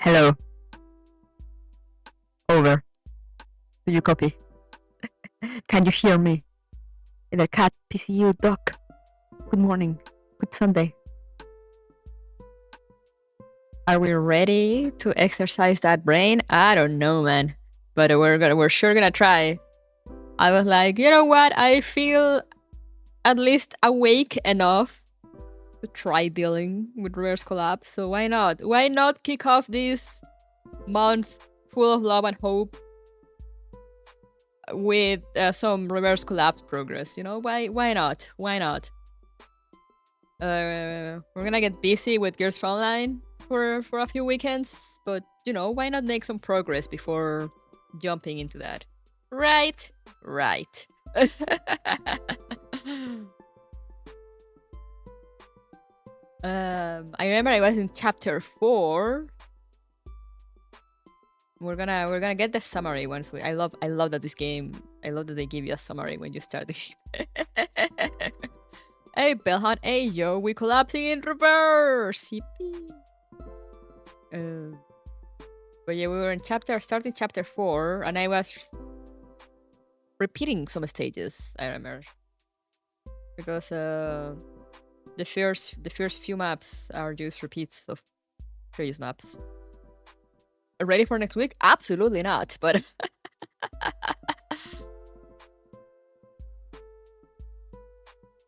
Hello. Over. Do you copy? Can you hear me? Either cat, PCU, doc. Good morning. Good Sunday. Are we ready to exercise that brain? I don't know, man. But we're sure gonna try. I was like, you know what? I feel at least awake enough to try dealing with reverse collapse. So why not? Why not kick off this month full of love and hope with some reverse collapse progress? You know, why not? Why not? We're gonna get busy with Gears Online for a few weekends, but you know, why not make some progress before jumping into that? Right? Right. I remember I was in chapter 4. We're gonna get the summary once we. I love that this game. I love that they give you a summary when you start the game. Hey, Bellhot. Hey, yo, we collapsing in reverse. Yippee. But yeah, we were in starting chapter 4, and I was repeating some stages. I remember because the first few maps are just repeats of previous maps. Ready for next week? Absolutely not. But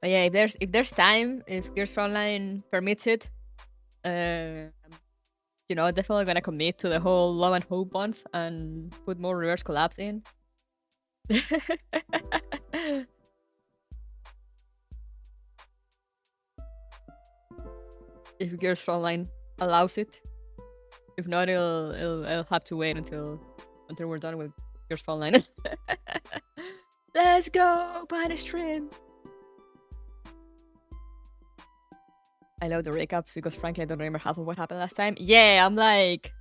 but yeah, if there's time, if Gears Online permits it, you know, definitely gonna commit to the whole love and hope month and put more reverse collapse in. If Gears Online allows it. If not, it'll have to wait until we're done with Gears Online. Let's go by the stream. I love the recaps because frankly I don't remember half of what happened last time. Yeah, I'm like,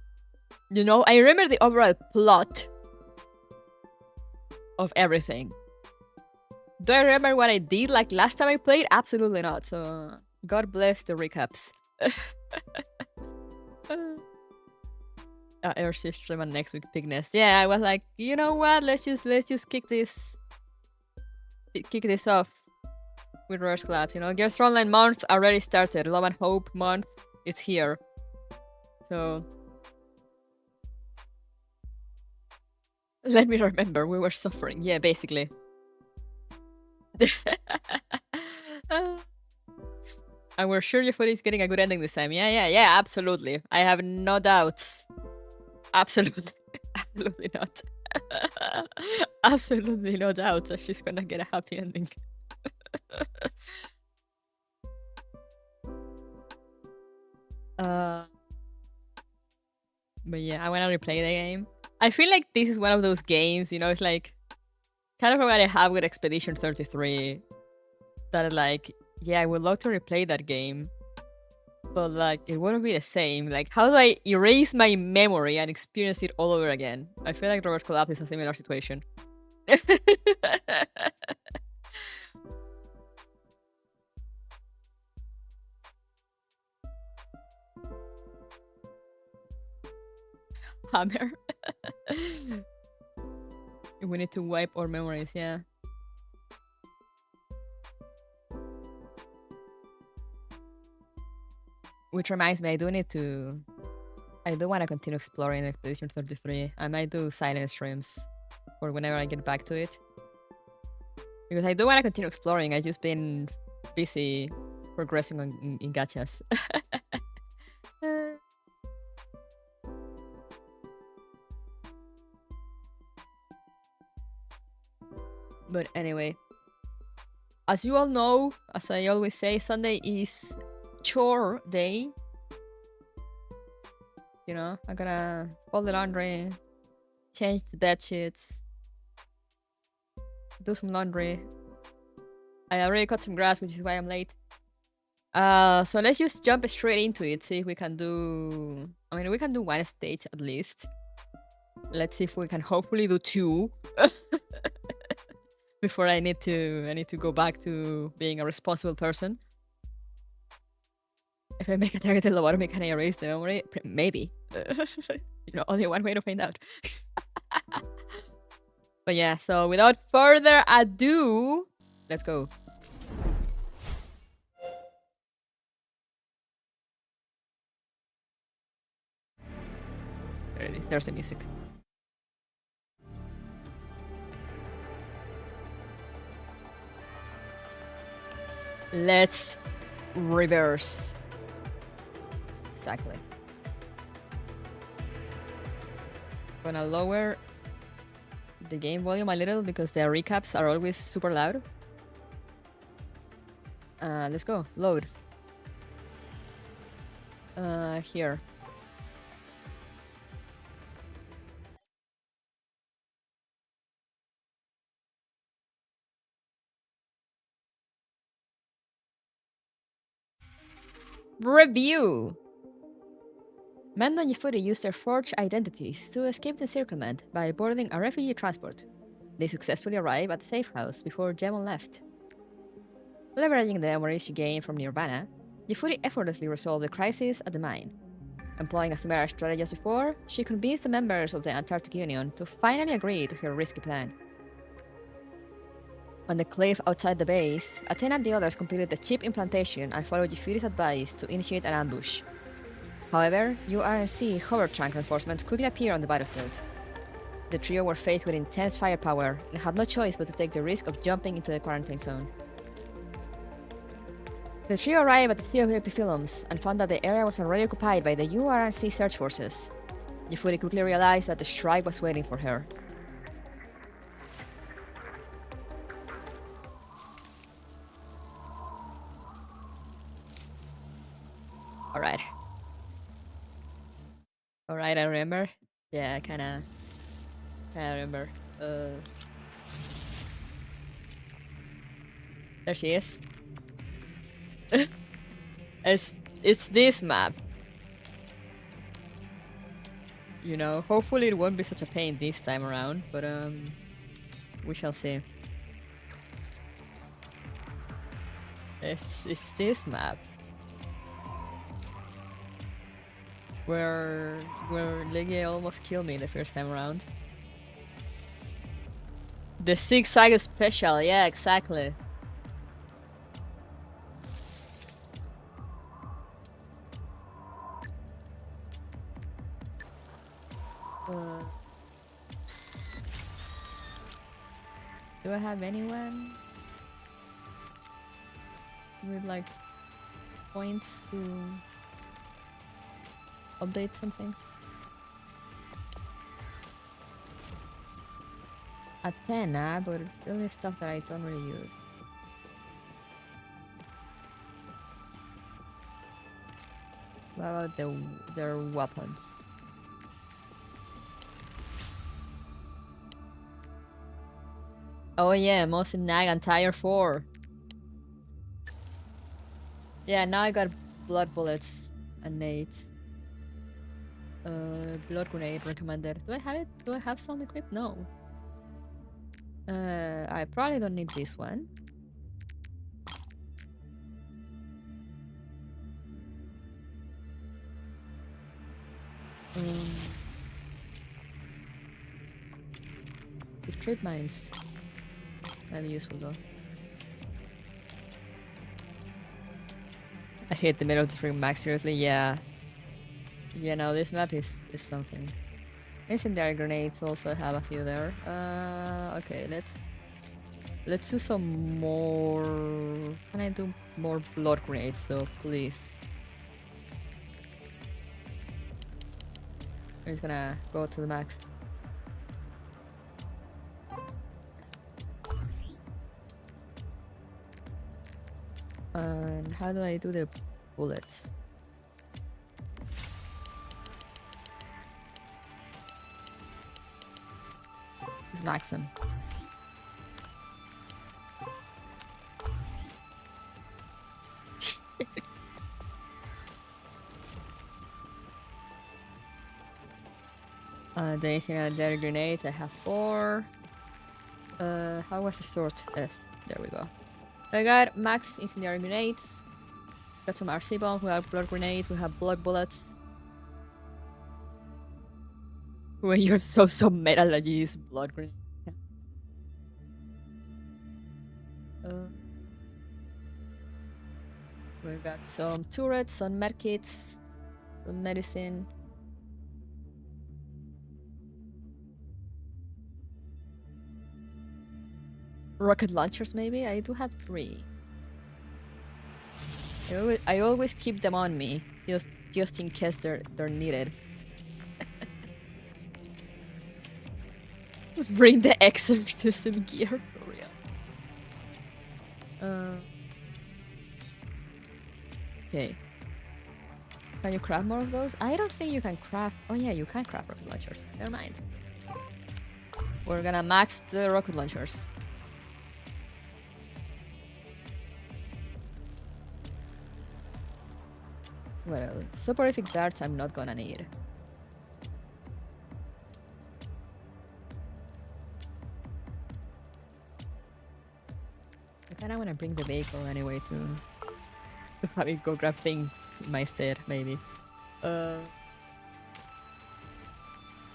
you know, I remember the overall plot of everything. Do I remember what I did like last time I played? Absolutely not. So God bless the recaps. Air System and next week Pigness. Yeah, I was like, you know what? Let's just kick this off with reverse collapse. You know, Gears Online month already started. Love and Hope month is here. So let me remember, we were suffering. Yeah, basically. And we're sure your foot is getting a good ending this time. Yeah, absolutely. I have no doubts. Absolutely. Absolutely not. Absolutely no doubt that she's gonna get a happy ending. But yeah, I wanna replay the game. I feel like this is one of those games, you know, it's like kind of what I have with Expedition 33. That like, yeah, I would love to replay that game. But like, it wouldn't be the same. Like, how do I erase my memory and experience it all over again? I feel like Reverse Collapse is a similar situation. Hammer. We need to wipe our memories, yeah. Which reminds me, I do want to continue exploring Expedition 33. I might do silent streams or whenever I get back to it. Because I do want to continue exploring. I've just been busy progressing in gachas. But anyway, as you all know, as I always say, Sunday is chore day. You know, I'm gonna fold the laundry, change the bed sheets, do some laundry. I already cut some grass, which is why I'm late. So let's just jump straight into it. See if we can do. I mean, we can do one stage at least. Let's see if we can hopefully do 2 before I need to go back to being a responsible person. If I make a targeted lobotomy, can I erase the memory? Maybe. Only one way to find out. But yeah, so without further ado, let's go. There it is. There's the music. Let's reverse. Exactly. Gonna lower the game volume a little because the recaps are always super loud. Let's go. Load. Here. Review. Mendo and Yifuri used their forged identities to escape the encirclement by boarding a refugee transport. They successfully arrived at the safe house before Jemon left. Leveraging the memories she gained from Nirvana, Yifuri effortlessly resolved the crisis at the mine. Employing a similar strategy as before, she convinced the members of the Antarctic Union to finally agree to her risky plan. On the cliff outside the base, Athena and the others completed the chip implantation and followed Yifuri's advice to initiate an ambush. However, URNC hover tank reinforcements quickly appeared on the battlefield. The trio were faced with intense firepower and had no choice but to take the risk of jumping into the quarantine zone. The trio arrived at the Sea of Epiphyllums and found that the area was already occupied by the URNC search forces. Yifuri quickly realized that the Shrike was waiting for her. Alright, I remember. Yeah, I kinda remember. There she is. It's this map. Hopefully it won't be such a pain this time around, but we shall see. It's this map. Where Legia almost killed me the first time around. The zigzag special, yeah, exactly. Do I have anyone with like points to update something? Athena, but only stuff that I don't really use. What about their weapons? Oh yeah, Mosin Nag and Tire 4. Yeah, now I got blood bullets and nades. Blood grenade recommended. Do I have it? Do I have some equipped? No. I probably don't need this one. The trip mines. That'd be useful though. I hate the middle of the frame max, seriously, yeah. Yeah, no, this map is something. Incendiary grenades also have a few there. Okay, let's do some more. Can I do more blood grenades? So please. I'm just gonna go to the max. And how do I do the bullets? Just max them. The incendiary grenades, I have 4. How was the sort? F. There we go. I got max incendiary grenades, Got some RC bombs, we have blood grenades, we have blood bullets. When you're so metal that you use blood grenade. We got some turrets, some medkits, some medicine. Rocket launchers, maybe? I do have 3. I always keep them on me, just in case they're needed. Bring the exorcism gear for real. Okay. Can you craft more of those? I don't think you can craft. Oh yeah, you can craft rocket launchers. Never mind. We're gonna max the rocket launchers. Well, soporific darts I'm not gonna need. I kinda wanna bring the vehicle anyway to have it go grab things in my stead, maybe.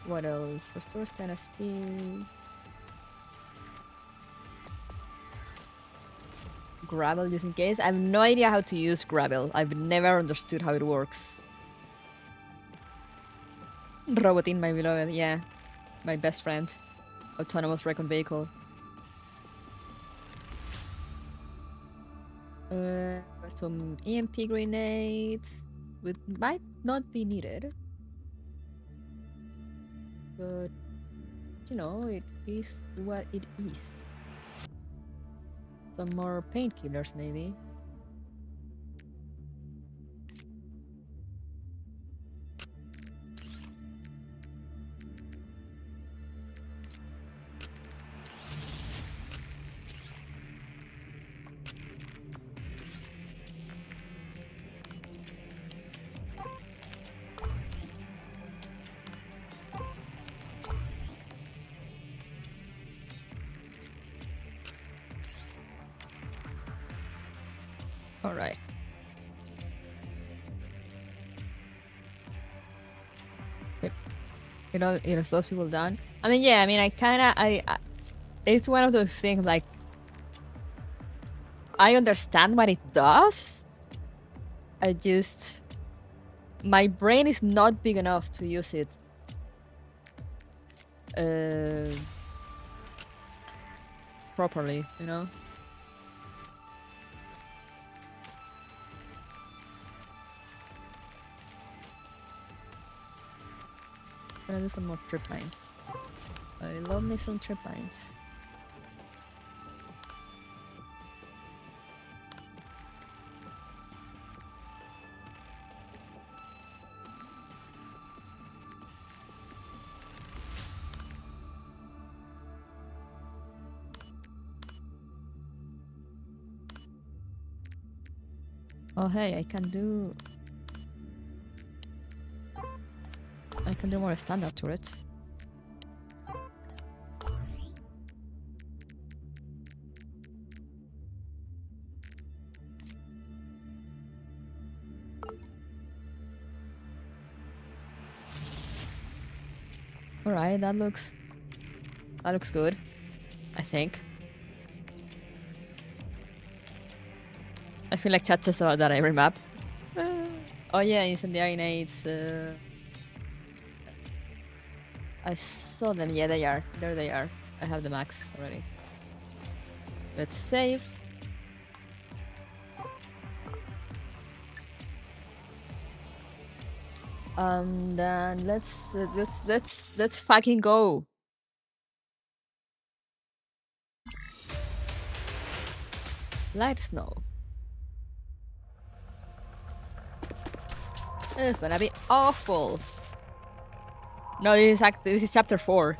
What else? Restores 10 SP. Gravel just in case. I have no idea how to use gravel. I've never understood how it works. Robotin, my beloved, yeah. My best friend. Autonomous recon vehicle. Some EMP grenades, which might not be needed. But, you know, it is what it is. Some more painkillers, maybe. Alright. It slows people down. I mean, yeah, I mean, it's one of those things, like, I understand what it does. My brain is not big enough to use it. Properly, you know? I'm gonna do some more trip lines. I love me some trip lines. Oh hey, I can do more standard turrets. Alright, that looks good, I think. I feel like chat says about that every map. Oh yeah, incendiary nades. I saw them. Yeah, they are. There they are. I have the max already. Let's save. Then let's fucking go. Light snow. It's gonna be awful. No, this is chapter 4.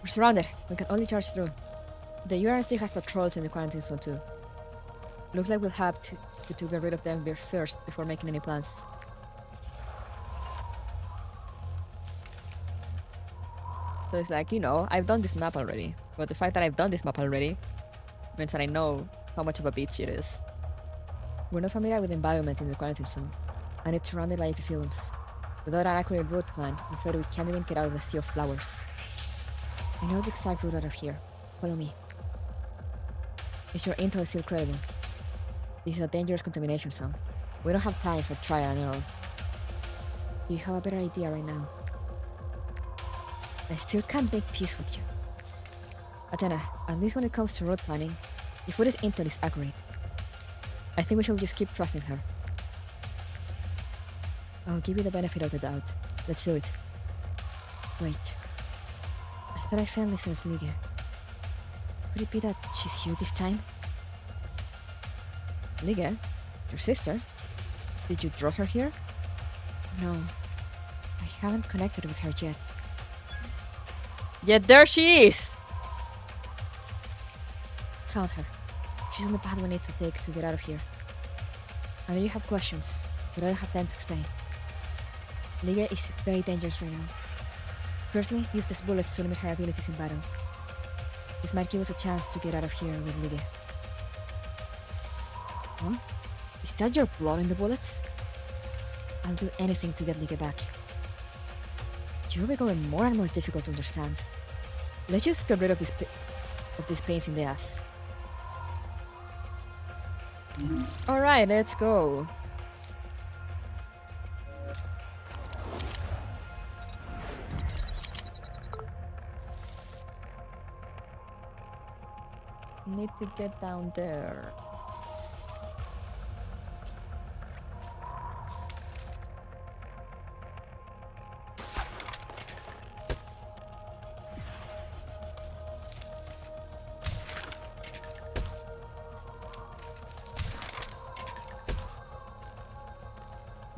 We're surrounded. We can only charge through. The URNC has patrols in the quarantine zone too. Looks like we'll have to get rid of them first before making any plans. So it's like, you know, I've done this map already. But the fact that I've done this map already means that I know how much of a bitch it is. We're not familiar with the environment in the quarantine zone, and it's surrounded by epiphyllums. Without an accurate route plan, I'm afraid we can't even get out of the sea of flowers. I know the exact route out of here. Follow me. Is your intel still credible? This is a dangerous contamination zone. We don't have time for trial and error. Do you have a better idea right now? I still can't make peace with you. Athena, at least when it comes to road planning, if what is intel is accurate, I think we should just keep trusting her. I'll give you the benefit of the doubt. Let's do it. Wait. I thought I finally sensed Liga. Could it be that she's here this time? Liga? Your sister? Did you draw her here? No. I haven't connected with her yet. Yet there she is! Found her. She's on the path we need to take to get out of here. I know you have questions, but I don't have time to explain. Liga is very dangerous right now. Firstly, use these bullets to limit her abilities in battle. This might give us a chance to get out of here with Liga. Huh? Is that your blood in the bullets? I'll do anything to get Liga back. You're becoming more and more difficult to understand. Let's just get rid of these pains in the ass. Alright, let's go. Need to get down there.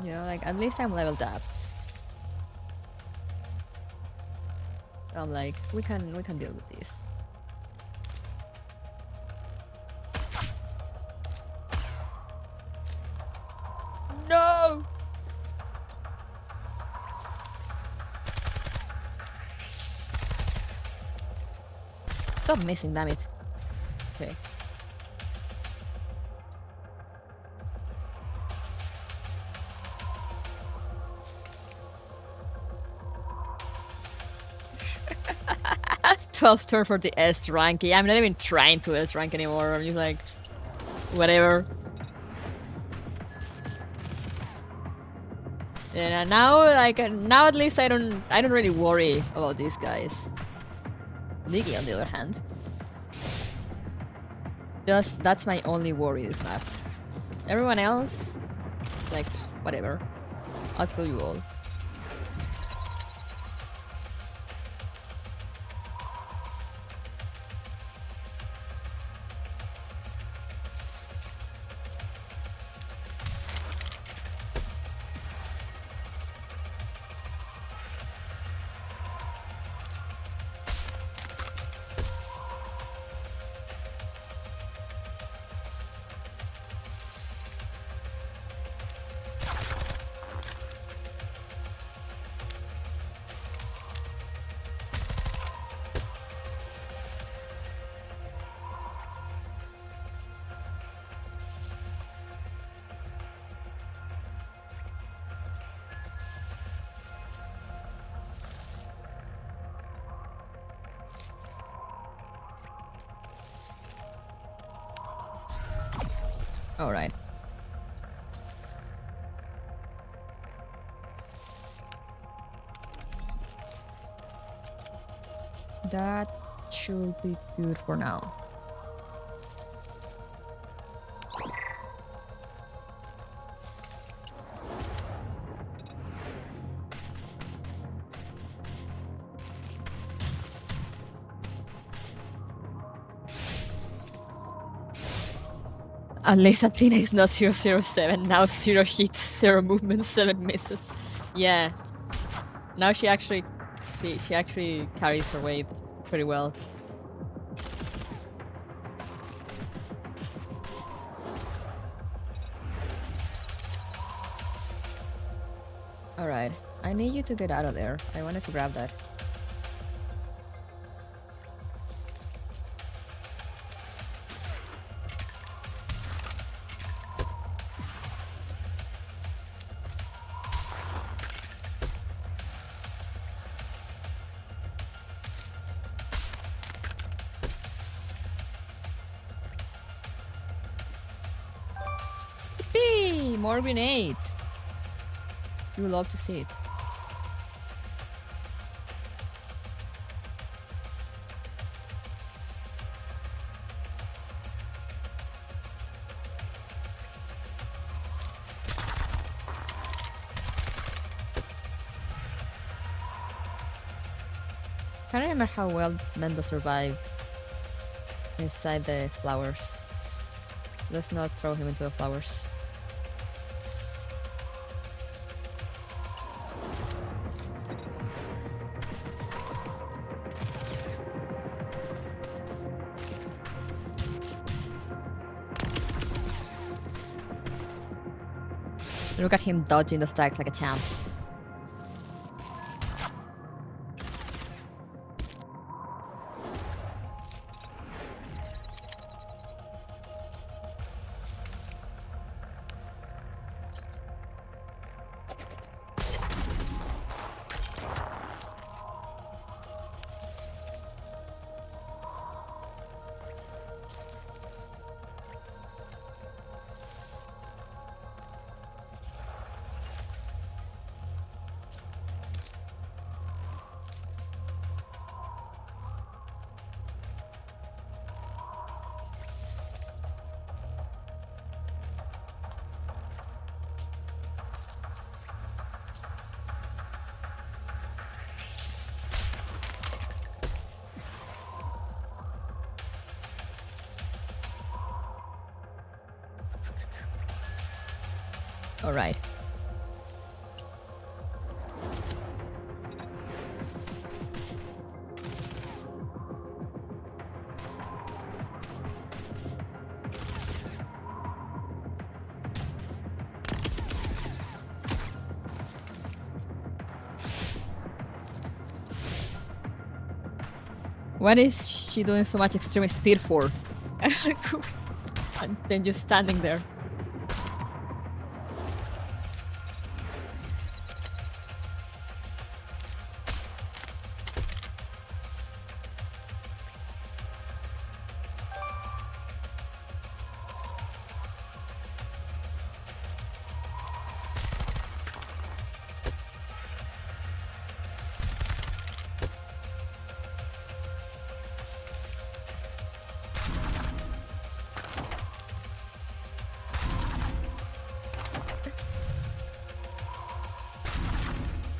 You know, like, at least I'm leveled up. So I'm like, we can deal with this. No! Stop missing, damn it. Okay. That's 12th turn for the S rank. I'm not even trying to S rank anymore. I'm just like, whatever. Yeah, now at least I don't really worry about these guys. Niggy, on the other hand, that's my only worry this map. Everyone else, like, whatever. I'll kill you all. All right. That should be good for now. At least Athena is not 007, now 0 hits, 0 movements, 7 misses. Yeah. Now she actually carries her weight pretty well. Alright, I need you to get out of there. I wanted to grab that. more grenades. You would love to see it. I can't remember how well Mendo survived inside the flowers. Let's not throw him into the flowers. Look at him dodging the stacks like a champ. All right. What is she doing so much extreme speed for? And then just standing there.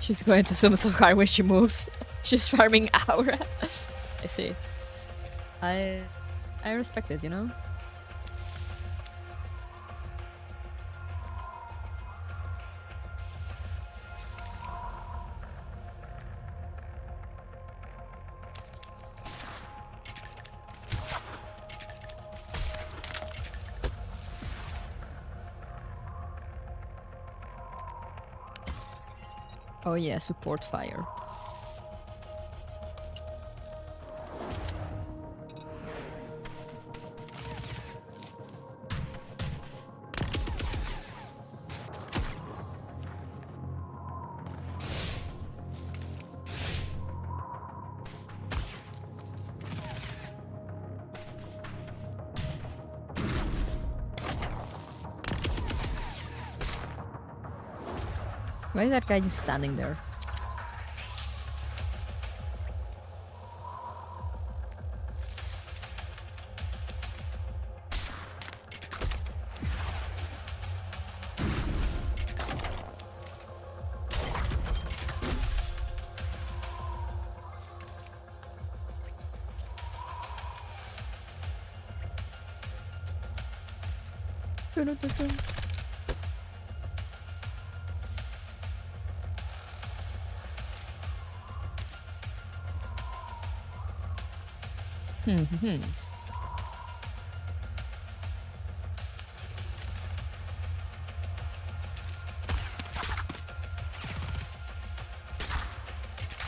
She's going to zoom so hard when she moves. She's farming aura. I see. I respect it, you know? Oh yeah, support fire. Why is that guy just standing there?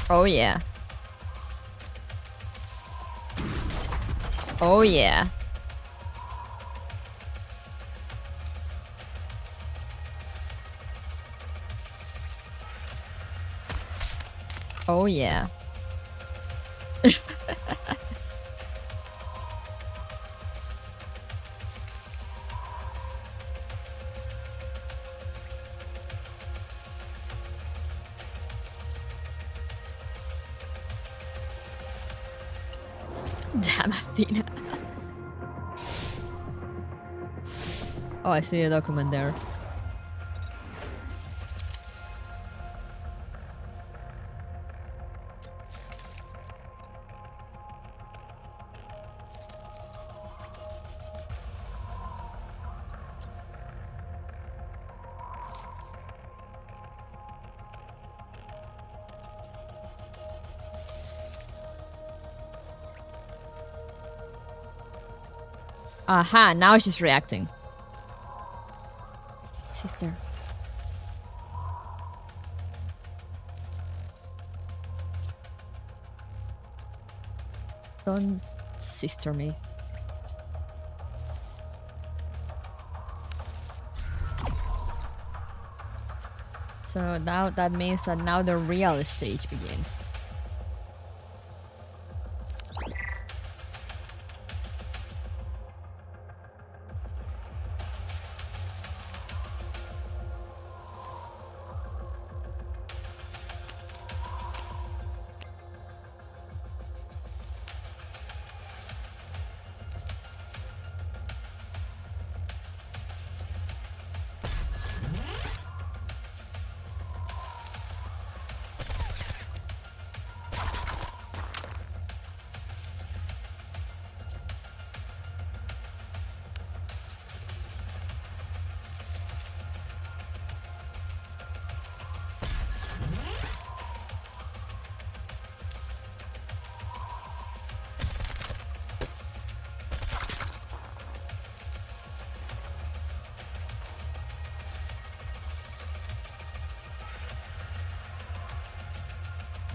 Oh yeah. Oh yeah. Oh yeah. Damn, Athena. Oh, I see a document there. Aha, now she's reacting. Sister. Don't sister me. So now that means that now the real stage begins.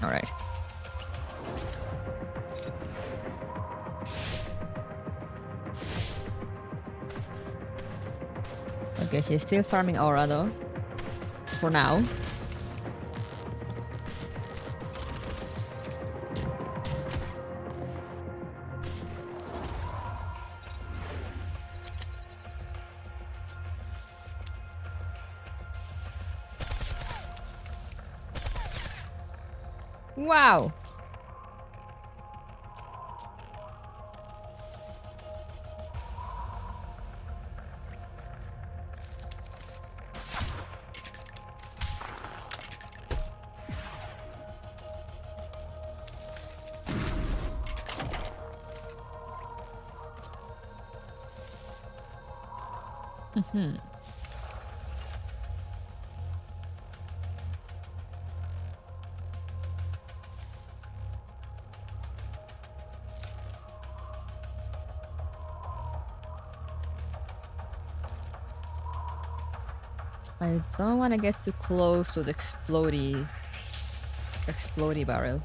All right. Okay, she's still farming aura though. For now. Wow. I don't want to get too close to the explodey barrel.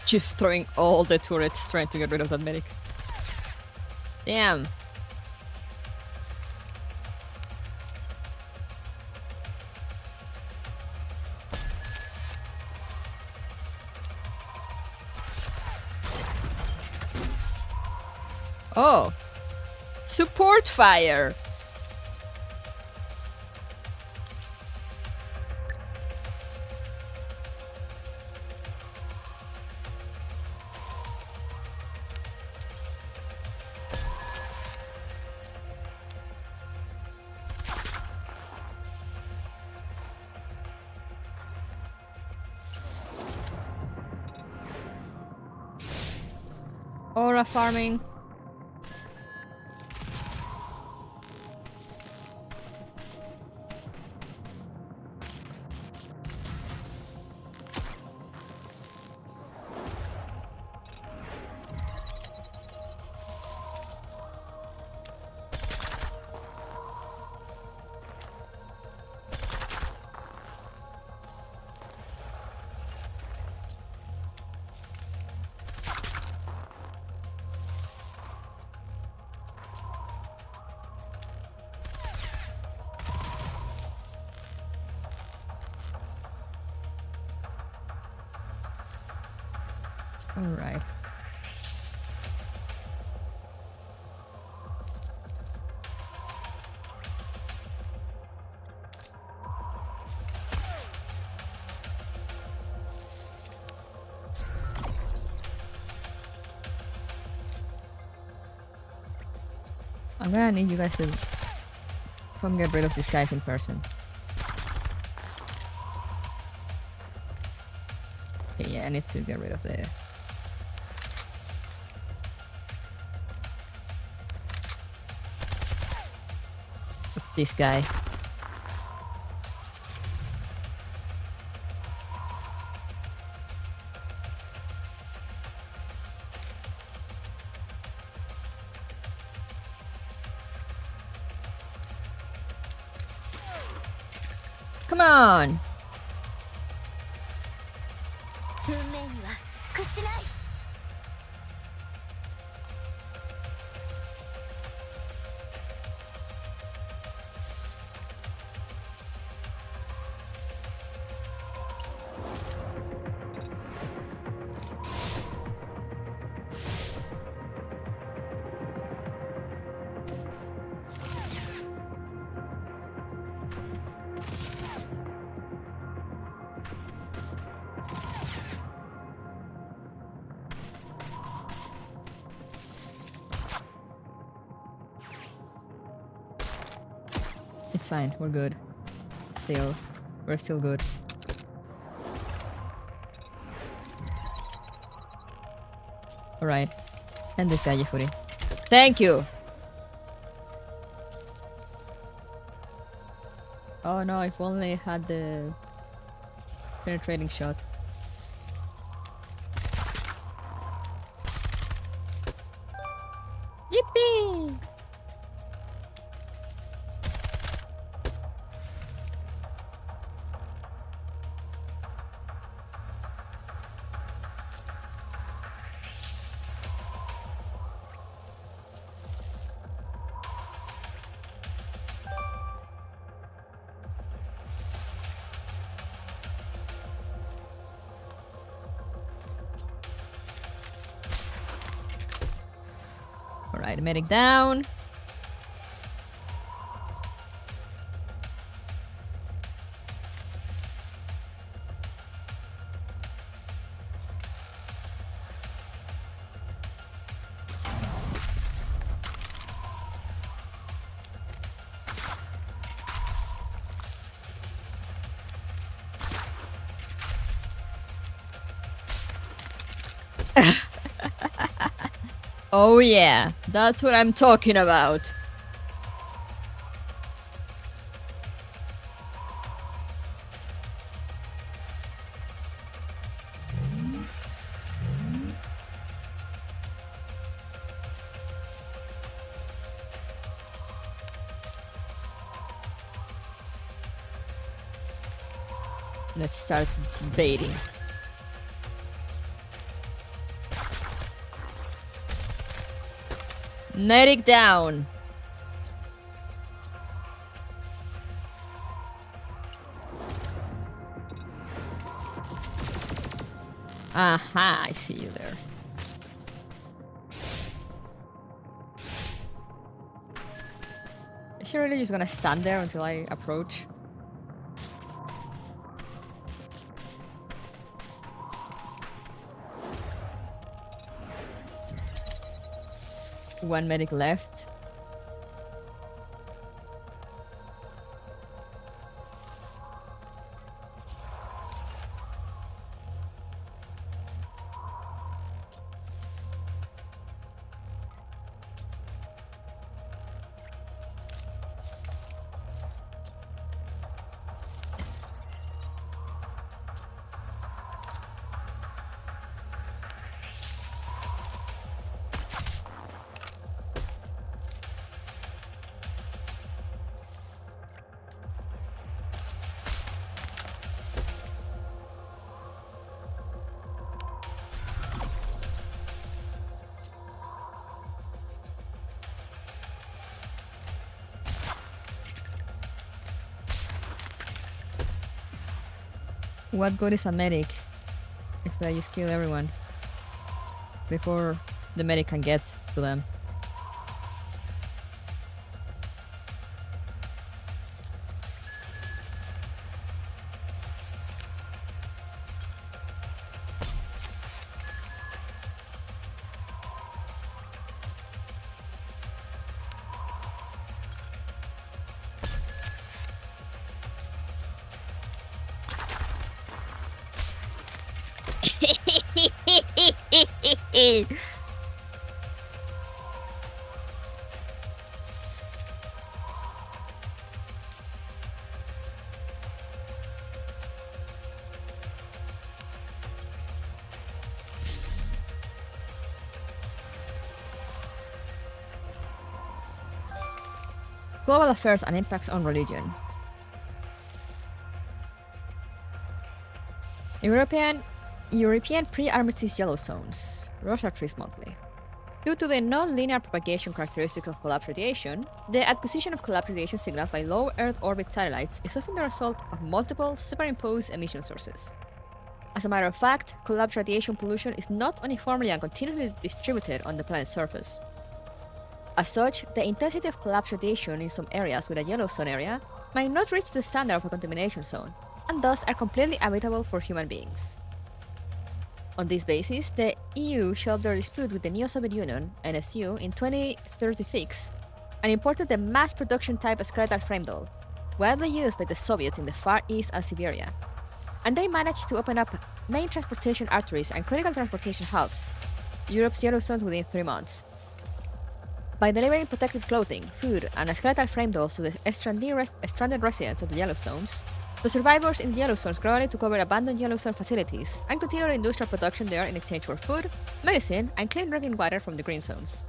Just throwing all the turrets trying to get rid of that medic. Damn. Oh. Support fire. Aura farming. Alright. I'm gonna need you guys to come get rid of these guys in person. Okay, yeah, I need to get rid of this guy. Come on! It's fine, we're good. We're still good. Alright. And this guy, Yefuri. Thank you! Oh no, if only I had the penetrating shot. Yippee! Alright, medic down. Oh yeah, that's what I'm talking about. Let's start baiting. Medic down. Aha, I see you there. Is she really just gonna stand there until I approach? One medic left. What good is a medic if I just kill everyone? before the medic can get to them. Global affairs and impacts on religion. European pre-armistice yellow zones. Russia trees monthly. Due to the non-linear propagation characteristics of collapsed radiation, the acquisition of collapsed radiation signals by low Earth orbit satellites is often the result of multiple superimposed emission sources. As a matter of fact, collapsed radiation pollution is not uniformly and continuously distributed on the planet's surface. As such, the intensity of collapsed radiation in some areas with a yellow zone area might not reach the standard of a contamination zone, and thus are completely habitable for human beings. On this basis, the EU shelved their dispute with the Neo-Soviet Union, NSU, in 2036 and imported the mass production type skeletal frame doll, widely used by the Soviets in the Far East and Siberia. And they managed to open up main transportation arteries and critical transportation hubs, Europe's yellow zones, within 3 months. By delivering protective clothing, food, and skeletal frame dolls to the stranded residents of the yellow zones, the survivors in the yellow zones gradually took over abandoned yellow zone facilities and continued industrial production there in exchange for food, medicine, and clean drinking water from the green zones.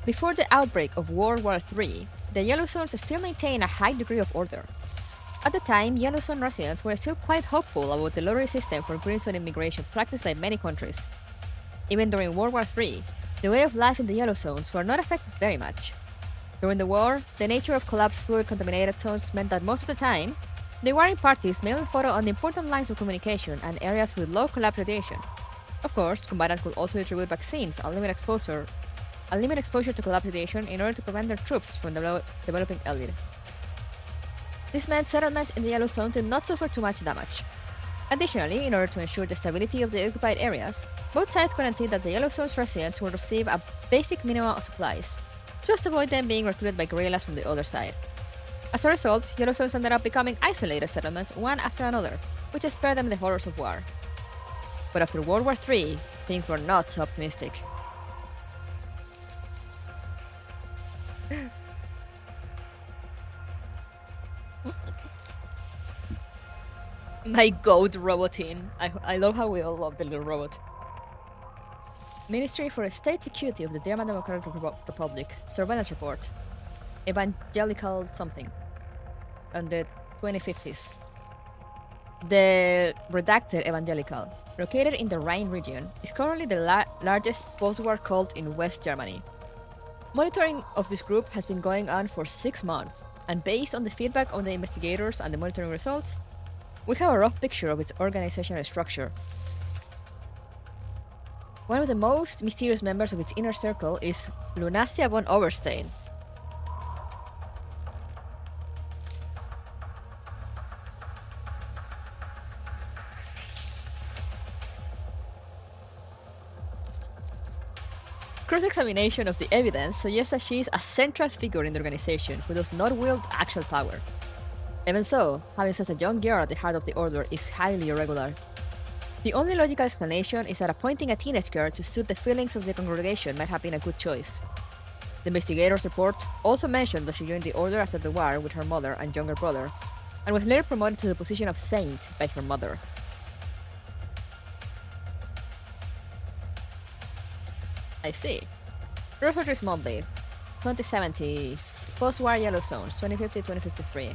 Before the outbreak of World War III, the yellow zones still maintained a high degree of order. At the time, yellow zone residents were still quite hopeful about the lottery system for green zone immigration practiced by many countries. Even during World War III, the way of life in the yellow zones were not affected very much. During the war, the nature of collapsed fluid-contaminated zones meant that most of the time, the warring parties mainly focused on the important lines of communication and areas with low collapse radiation. Of course, combatants could also distribute vaccines and limit exposure to collapse radiation in order to prevent their troops from developing elite. This meant settlements in the yellow zone did not suffer too much damage. Additionally, in order to ensure the stability of the occupied areas, both sides guaranteed that the yellow zone's residents would receive a basic minimum of supplies, just to avoid them being recruited by guerrillas from the other side. As a result, yellow zones ended up becoming isolated settlements one after another, which spared them the horrors of war. But after World War III, things were not so optimistic. My goat roboting. I love how we all love the little robot. Ministry for State Security of the German Democratic Republic surveillance report. Evangelical something. On the 2050s. The redacted Evangelical, located in the Rhine region, is currently the largest post-war cult in West Germany. Monitoring of this group has been going on for 6 months, and based on the feedback of the investigators and the monitoring results, we have a rough picture of its organizational structure. One of the most mysterious members of its inner circle is Lunacia von Oberstein. Cross-examination of the evidence suggests that she is a central figure in the organization who does not wield actual power. Even so, having such a young girl at the heart of the order is highly irregular. The only logical explanation is that appointing a teenage girl to suit the feelings of the congregation might have been a good choice. The investigator's report also mentioned that she joined the order after the war with her mother and younger brother, and was later promoted to the position of saint by her mother. I see. Researchers Monthly, 2070s, post-war yellow zones, 2050-2053.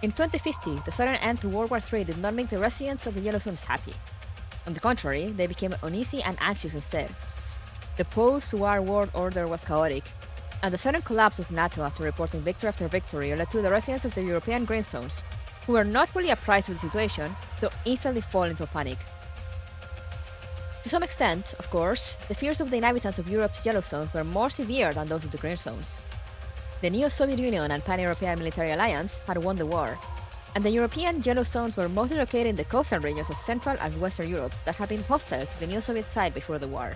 In 2050, the sudden end to World War III did not make the residents of the yellow zones happy. On the contrary, they became uneasy and anxious instead. The post-war world order was chaotic, and the sudden collapse of NATO after reporting victory after victory led to the residents of the European green zones, who were not fully apprised of the situation, to instantly fall into a panic. To some extent, of course, the fears of the inhabitants of Europe's yellow zones were more severe than those of the green zones. The neo-Soviet Union and Pan-European Military Alliance had won the war, and the European yellow zones were mostly located in the coastal regions of Central and Western Europe that had been hostile to the neo-Soviet side before the war.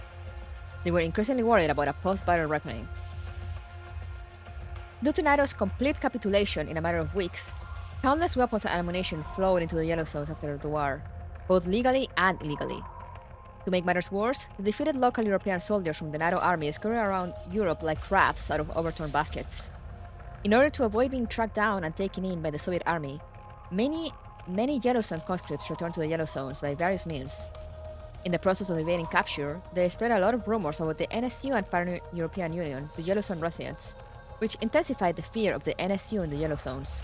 They were increasingly worried about a post-battle reckoning. Due to NATO's complete capitulation in a matter of weeks, countless weapons and ammunition flowed into the yellow zones after the war, both legally and illegally. To make matters worse, the defeated local European soldiers from the NATO army scurried around Europe like crabs out of overturned baskets. In order to avoid being tracked down and taken in by the Soviet army, many Yellow Zone conscripts returned to the Yellow Zones by various means. In the process of evading capture, they spread a lot of rumors about the NSU and Pan-European Union to Yellow Zone residents, which intensified the fear of the NSU in the Yellow Zones.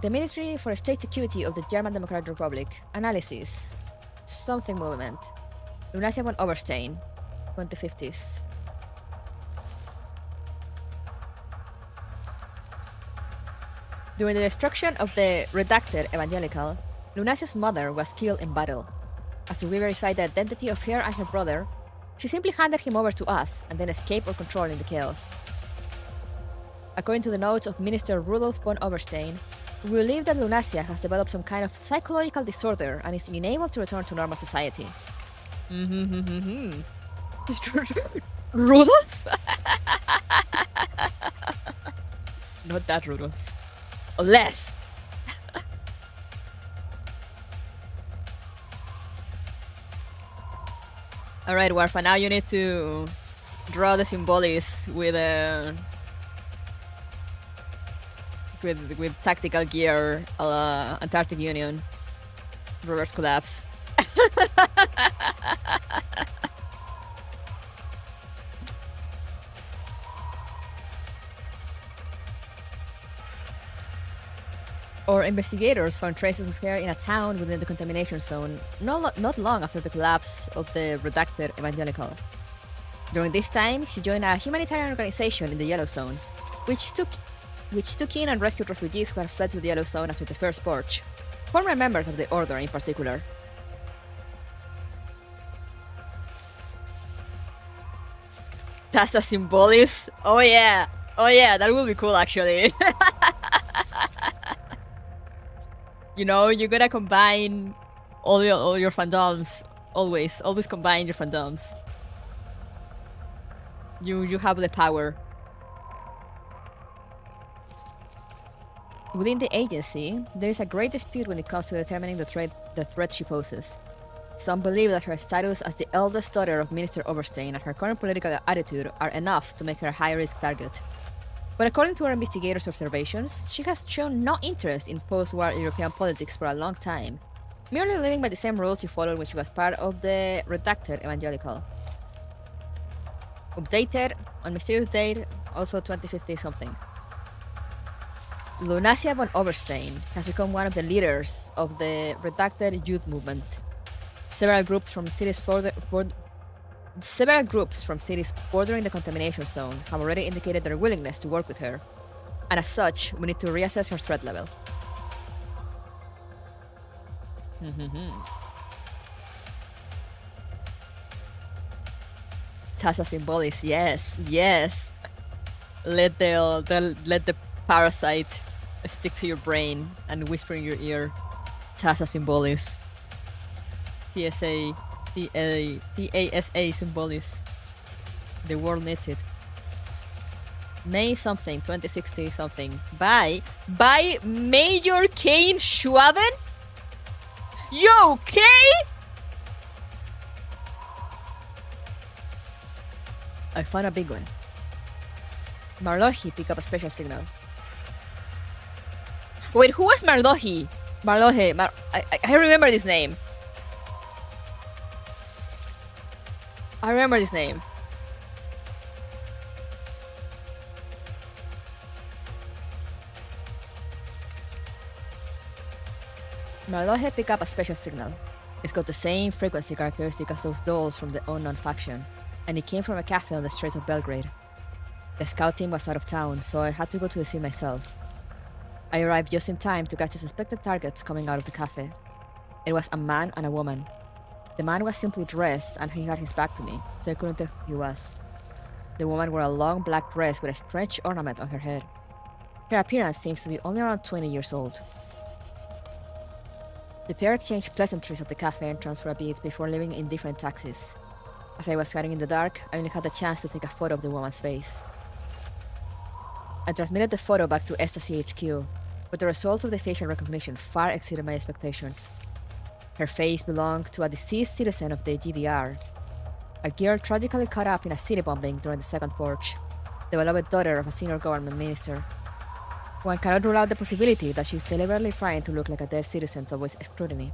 The Ministry for State Security of the German Democratic Republic, Analysis, Something Movement, Lunasia von Oberstein, 2050s. During the destruction of the redacted evangelical, Lunasia's mother was killed in battle. After we verified the identity of her and her brother, she simply handed him over to us and then escaped our control in the chaos. According to the notes of Minister Rudolf von Oberstein, we believe that Lunasia has developed some kind of psychological disorder and is unable to return to normal society. Rudolf? Not that Rudolf. Or less. Alright, Warfa, now you need to draw the symbolis with tactical gear, Antarctic Union, reverse collapse. Our investigators found traces of her in a town within the contamination zone, not long after the collapse of the redacted evangelical. During this time, she joined a humanitarian organization in the Yellow Zone, which took in and rescued refugees who had fled to the Yellow Zone after the First Purge, former members of the Order in particular. Tassa Symbolis? Oh yeah, that would be cool actually. You know, you gotta combine all your fandoms. Always combine your fandoms. You have the power. Within the agency, there is a great dispute when it comes to determining the threat she poses. Some believe that her status as the eldest daughter of Minister Oberstein and her current political attitude are enough to make her a high-risk target. But according to our investigators' observations, she has shown no interest in post-war European politics for a long time, merely living by the same rules she followed when she was part of the redacted evangelical. Updated on mysterious date, also 2050 something. Lunasia von Oberstein has become one of the leaders of the redacted youth movement. Several groups from cities bordering the contamination zone have already indicated their willingness to work with her, and as such, we need to reassess her threat level. Tassa Symbolis, yes. Let the parasite stick to your brain and whisper in your ear. Tassa Symbolis. TASA Symbolis. The world needs it. May something, 2060 something. By Major Kane Schwaben? Yo, K? I found a big one. Marlohi pick up a special signal. Wait, who was Marlohi? I remember this name. I remember this name. Marlohe pick up a special signal. It's got the same frequency characteristic as those dolls from the unknown faction, and it came from a cafe on the streets of Belgrade. The scout team was out of town, so I had to go to the scene myself. I arrived just in time to catch the suspected targets coming out of the cafe. It was a man and a woman. The man was simply dressed and he had his back to me, so I couldn't tell who he was. The woman wore a long black dress with a strange ornament on her head. Her appearance seems to be only around 20 years old. The pair exchanged pleasantries at the cafe entrance for a bit before leaving in different taxis. As I was hiding in the dark, I only had the chance to take a photo of the woman's face. I transmitted the photo back to Ecstasy HQ, but the results of the facial recognition far exceeded my expectations. Her face belonged to a deceased citizen of the GDR, a girl tragically caught up in a city bombing during the Second Purge, the beloved daughter of a senior government minister. One cannot rule out the possibility that she's deliberately trying to look like a dead citizen to avoid scrutiny.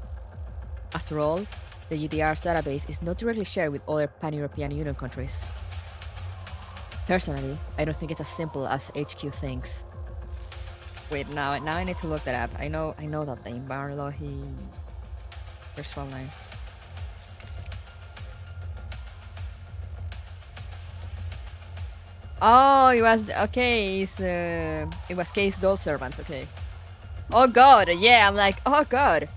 After all, the GDR's database is not directly shared with other pan-European Union countries. Personally, I don't think it's as simple as HQ thinks. Wait, now I need to look that up. I know that name. Barlow, First phone line. Oh, it was okay. It was Case Doll Servant. Okay. Oh God, yeah. I'm like, oh God.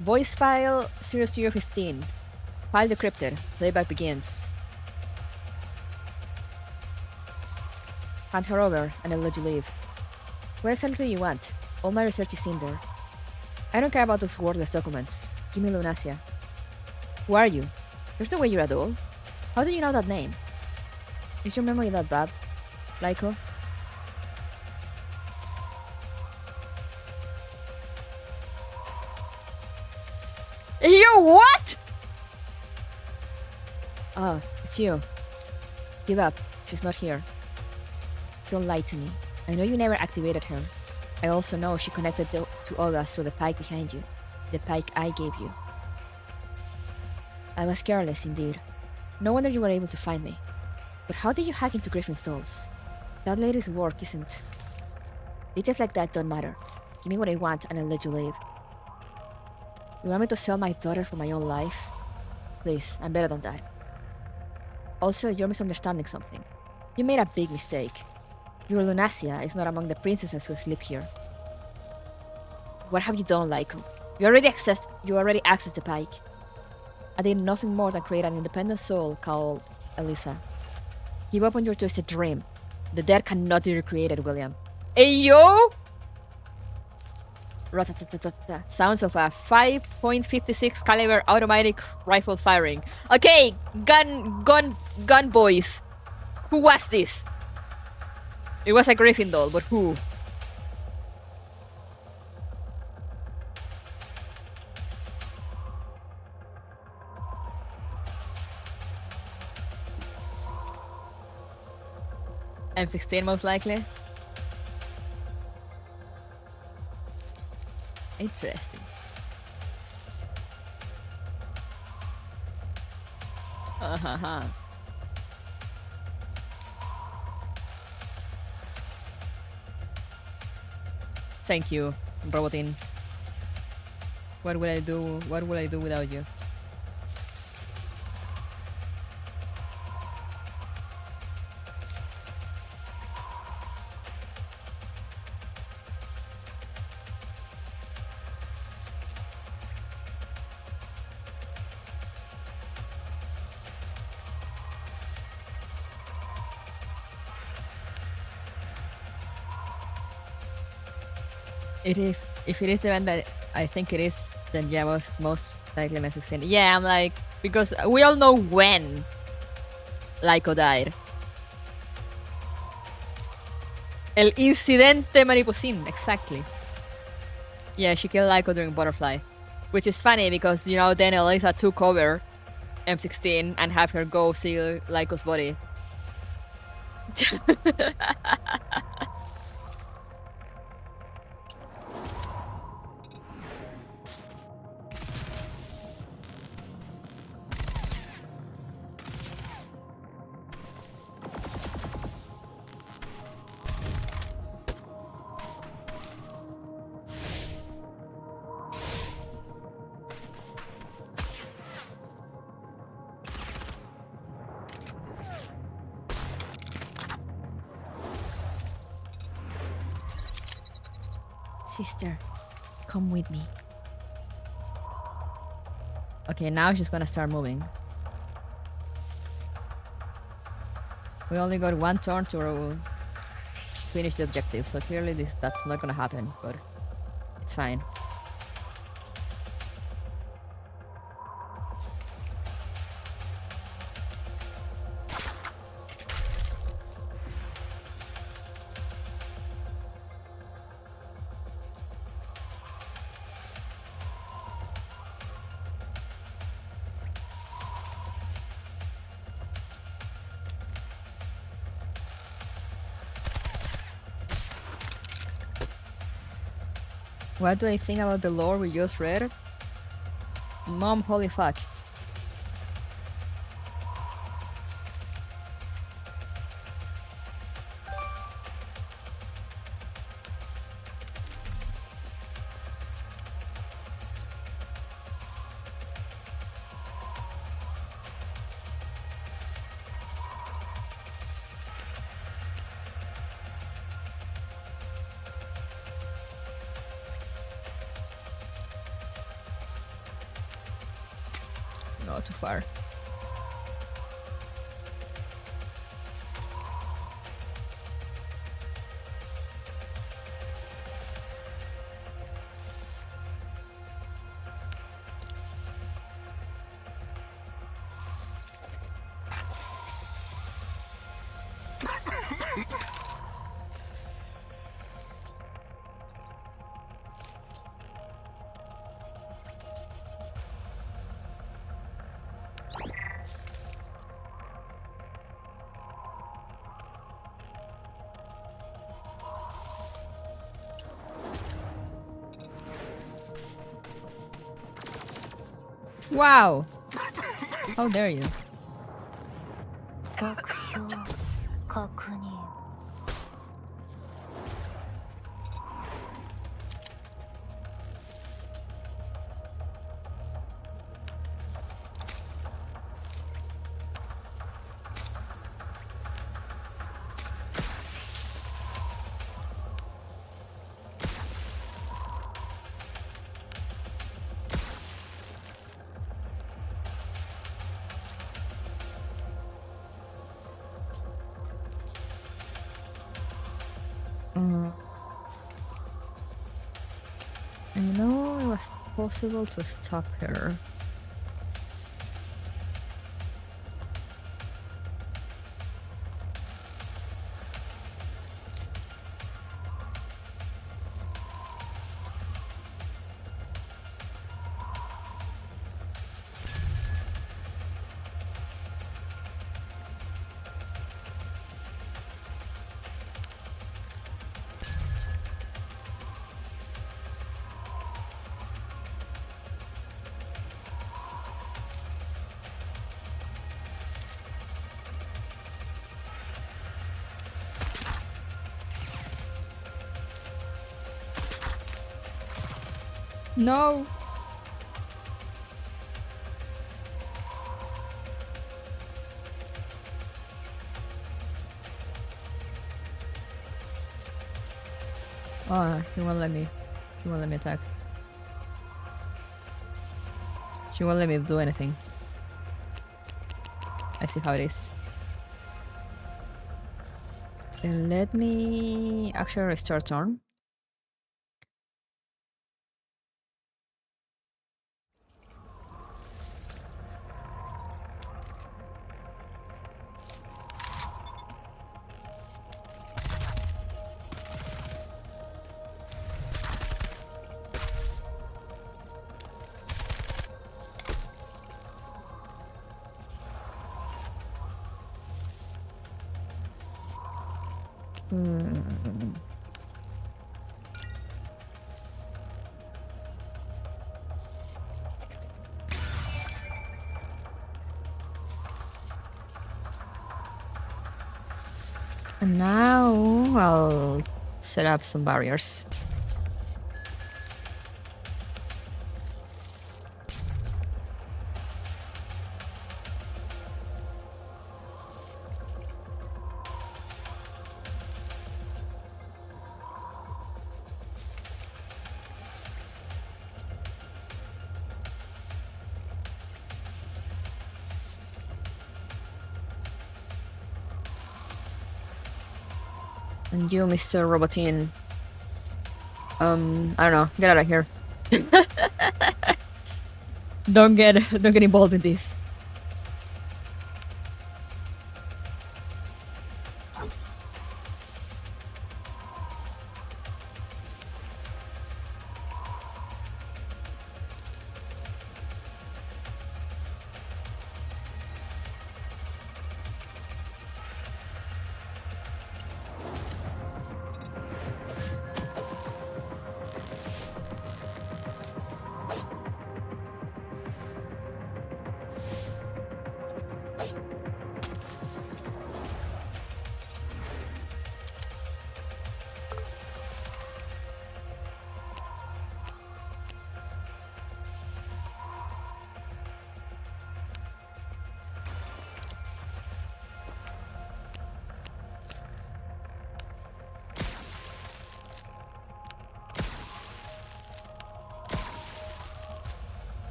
Voice file 0015. File decrypted. Playback begins. Hand her over, and I'll let you leave. What exactly do you want? All my research is in there. I don't care about those wordless documents. Give me Lunacia. Who are you? There's no way you're a doll. How do you know that name? Is your memory that bad, Laiko? You what? Ah, it's you. Give up. She's not here. Don't lie to me. I know you never activated her. I also know she connected to Olga through the pike behind you. The pike I gave you. I was careless indeed. No wonder you were able to find me. But how did you hack into Griffin's dolls? That lady's work isn't... Details like that don't matter. Give me what I want and I'll let you leave. You want me to sell my daughter for my own life? Please, I'm better than that. Also, you're misunderstanding something. You made a big mistake. Your Lunacia is not among the princesses who sleep here. What have you done, Laiko? You already accessed the pike. I did nothing more than create an independent soul called Elisa. Give up on your twisted dream. The dead cannot be recreated, William. Ayo! Ratatatata. Sounds of a 5.56 caliber automatic rifle firing. Okay, gun boys. Who was this? It was a Griffin doll, but who? M16 most likely. Interesting. Uh-huh. Thank you, Robotin. What would I do? What would I do without you? If it is the event that I think it is, then yeah, most likely M16. Yeah, I'm like, because we all know when Laiko died. El incidente mariposín, exactly. Yeah, she killed Laiko during Butterfly. Which is funny because, you know, then Elisa took over M16 and have her go see Laiko's body. Sister, Come with me. Okay, now she's gonna start moving. We only got one turn to finish the objective, so clearly that's not gonna happen, but it's fine. What do I think about the lore we just read? Mom, holy fuck. No, too far. Wow! How dare you? I know it was possible to stop her. No! Oh, she won't let me. She won't let me attack. She won't let me do anything. I see how it is. Then let me actually restart turn. And now I'll set up some barriers. And you, Mr. Robotine. I don't know. Get out of here. Don't get involved in this.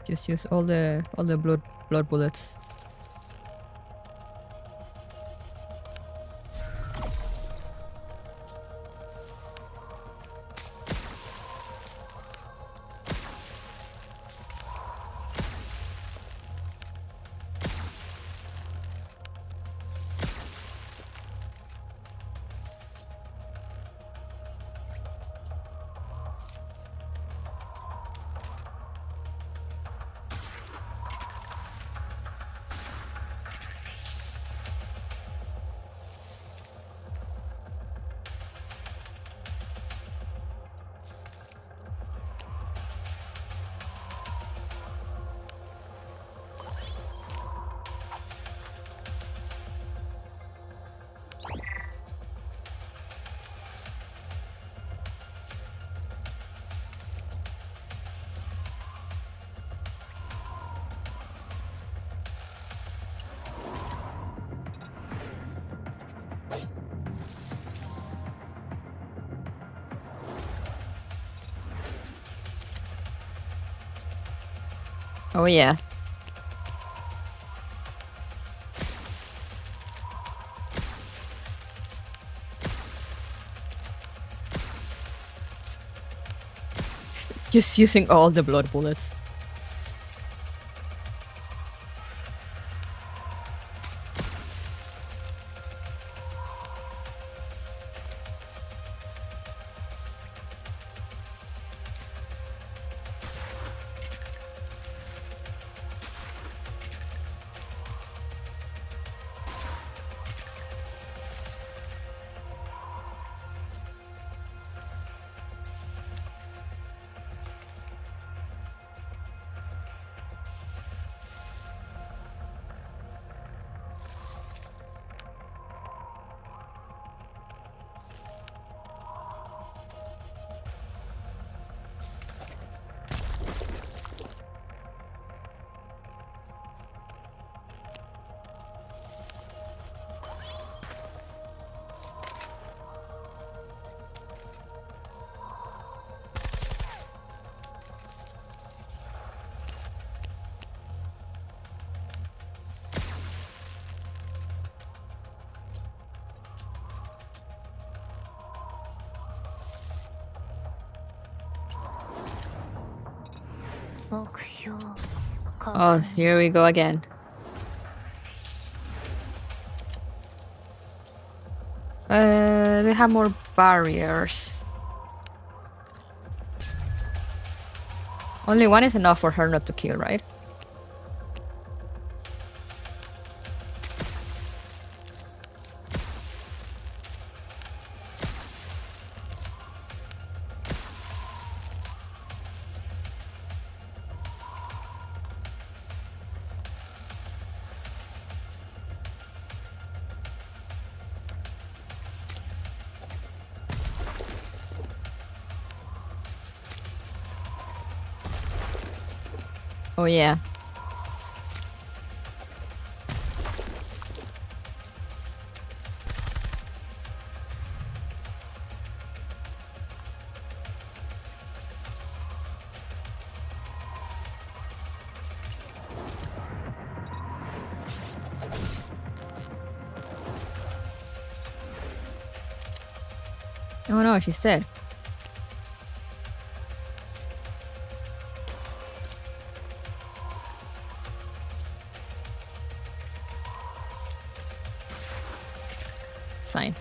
Just use all the blood bullets. Oh yeah. Just using all the blood bullets. Oh, here we go again. They have more barriers. Only one is enough for her not to kill, right? Oh yeah. Oh no, she's dead. It's fine.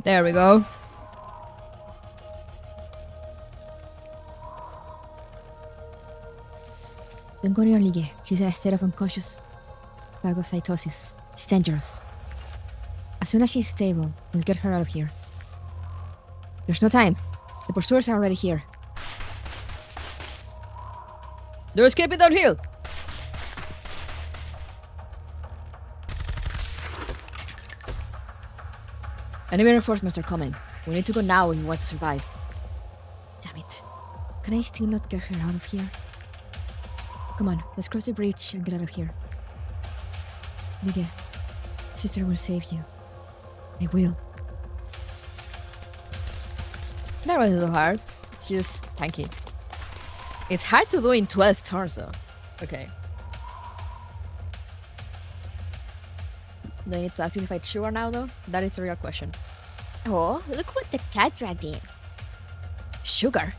There we go. Don't go near Lige. She's in a state of unconscious phagocytosis. It's dangerous. As soon as she's stable, we'll get her out of here. There's no time. The pursuers are already here. They're escaping downhill! Enemy reinforcements are coming. We need to go now if we want to survive. Damn it. Can I still not get her out of here? Come on, let's cross the bridge and get out of here. Lige, sister will save you. I will. That wasn't so hard. It's just tanky. It's hard to do in 12 turns though. Okay. Do I need to actually fight Sugar now though? That is the real question. Oh, look what the cat dragged in. Sugar?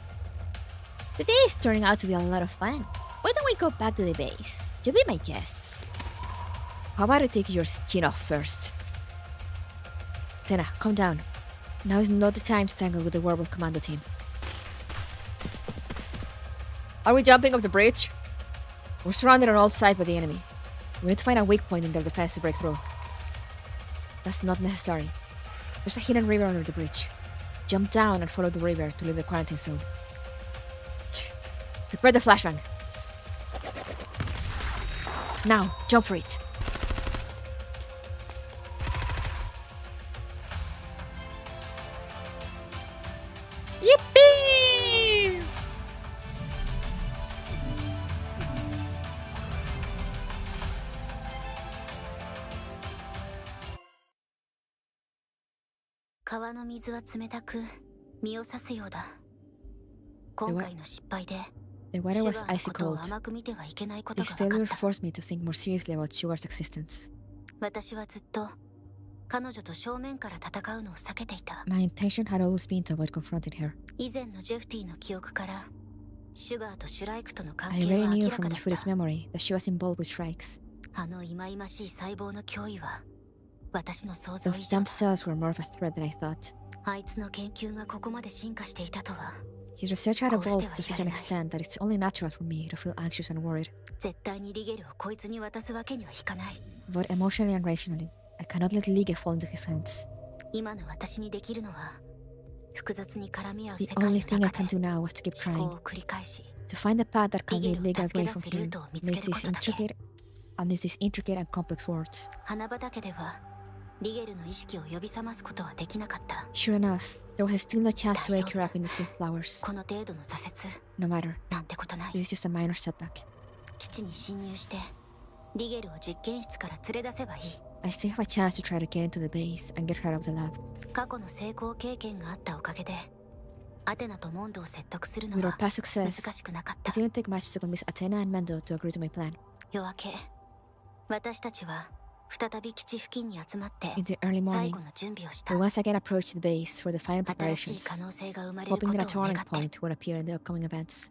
Today is turning out to be a lot of fun. Why don't we go back to the base? You'll be my guests. How about I take your skin off first? Tena, calm down. Now is not the time to tangle with the werewolf commando team. Are we jumping off the bridge? We're surrounded on all sides by the enemy. We need to find a weak point in their defense to break through. That's not necessary. There's a hidden river under the bridge. Jump down and follow the river to leave the quarantine zone. Prepare the flashbang. Now, jump for it. Yippee! The water was icy cold. This failure forced me to think more seriously about Sugar's existence. My intention had always been to avoid confronting her. I already knew from the foolish memory that she was involved with strikes. Those dumb cells were more of a threat than I thought. His research had evolved to such an extent that it's only natural for me to feel anxious and worried. Both emotionally and rationally, I cannot let Lige fall into his hands. The only thing I can do now was to keep trying. To find the path that can lead Lige away from here amidst these intricate and complex worlds. Sure enough, there was still no chance to wake her up in the sea flowers. No matter, this is just a minor setback. I still have a chance to try to get into the base and get her out of the lab. With our past success, it didn't take much to convince Athena and Mendo to agree to my plan. In the early morning, we once again approached the base for the final preparations, hoping that a turning point would appear in the upcoming events.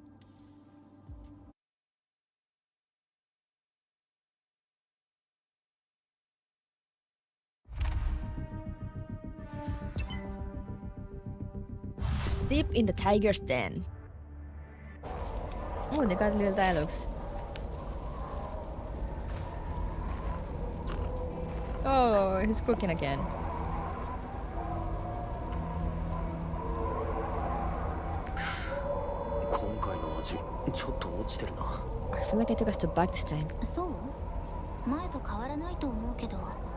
Deep in the tiger's den. Oh, they got little dialogues. Oh, he's cooking again. I feel like I took a step back this time.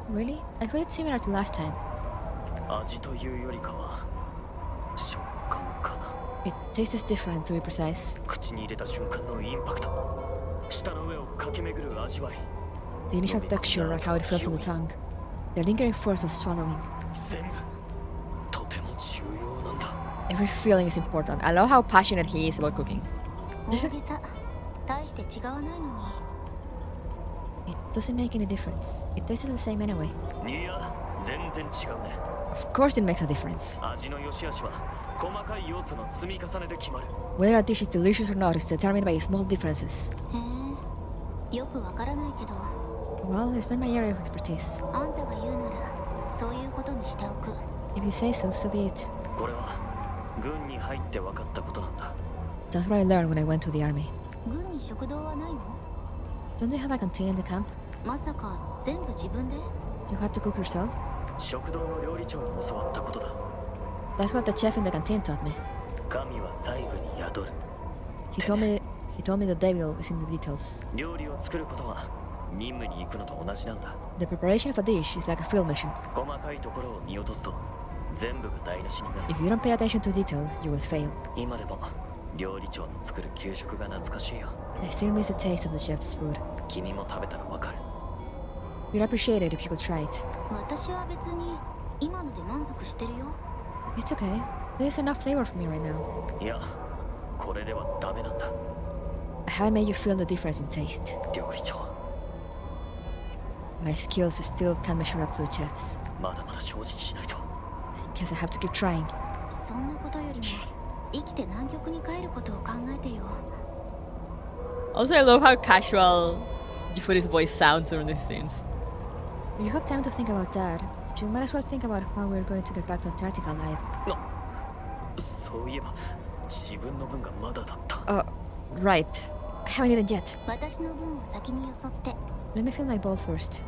Really? I feel it's similar to last time. It tastes different, to be precise. The initial texture and how it feels on the tongue. The lingering force of swallowing. Every feeling is important. I love how passionate he is about cooking. It doesn't make any difference. It tastes the same anyway. Of course it makes a difference. Whether a dish is delicious or not is determined by small differences. Well, it's not my area of expertise. If you say so, so be it. That's what I learned when I went to the army. Don't they have a canteen in the camp? You had to cook yourself? That's what the chef in the canteen taught me. He told me the devil is in the details. The preparation of a dish is like a field mission. If you don't pay attention to detail, you will fail. I still miss the taste of the chef's food. You'd appreciate it if you could try it. It's okay. There's enough flavor for me right now. I haven't made you feel the difference in taste. My skills still can't measure up to the chef's. Guess I have to keep trying. Also, I love how casual Yufuru's voice sounds during these scenes. If you have time to think about that, you might as well think about how we're going to get back to Antarctica alive. Right. I haven't eaten yet. Let me fill my bowl first.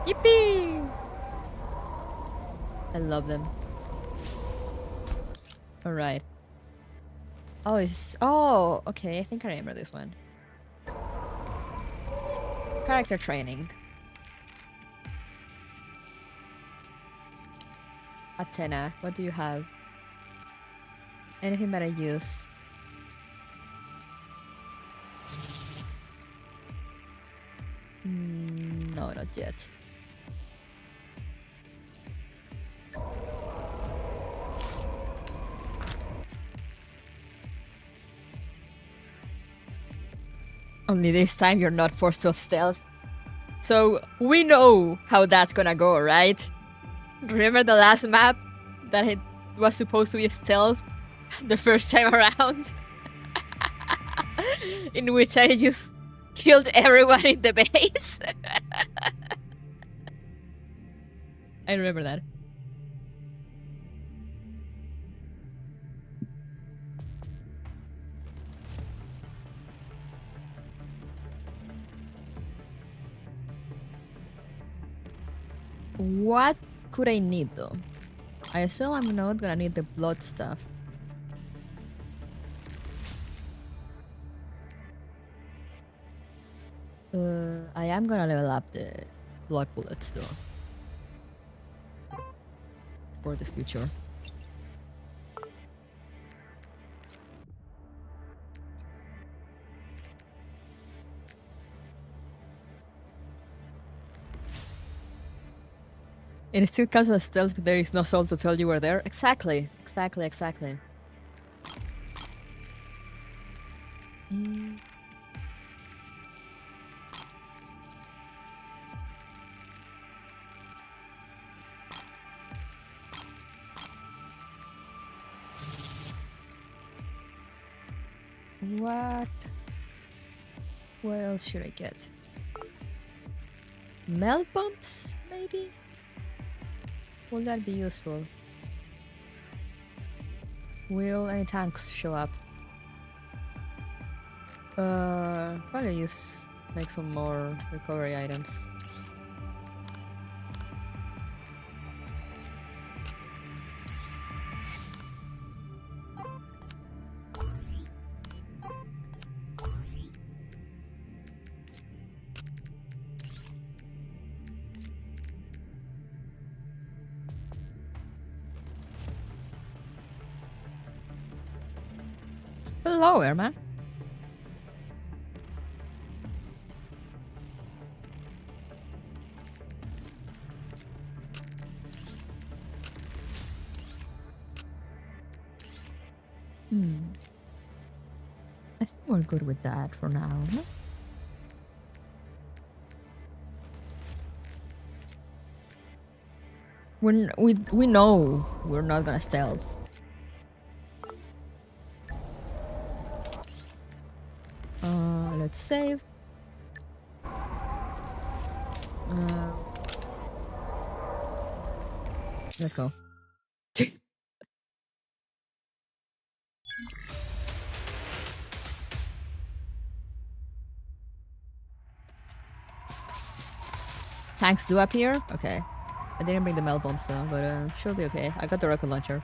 Yippee! I love them. Alright. Oh, okay, I think I remember this one. Character training. Athena, what do you have? Anything that I use? No, not yet. Only this time you're not forced to stealth. So we know how that's gonna go, right? Remember the last map that it was supposed to be stealth the first time around? In which I just killed everyone in the base? I remember that. What could I need though? I assume I'm not gonna need the blood stuff. I am gonna level up the blood bullets though. For the future. It still counts as stealth, but there is no soul to tell you were there. Exactly. Exactly. What else should I get? Melt bombs, maybe? Will that be useful? Will any tanks show up? Probably make some more recovery items. Hello, Airman. I think we're good with that for now. No? We know we're not gonna stealth. Let's save. Let's go. Tanks do appear? Okay. I didn't bring the melt bombs though, but she'll be okay. I got the rocket launcher.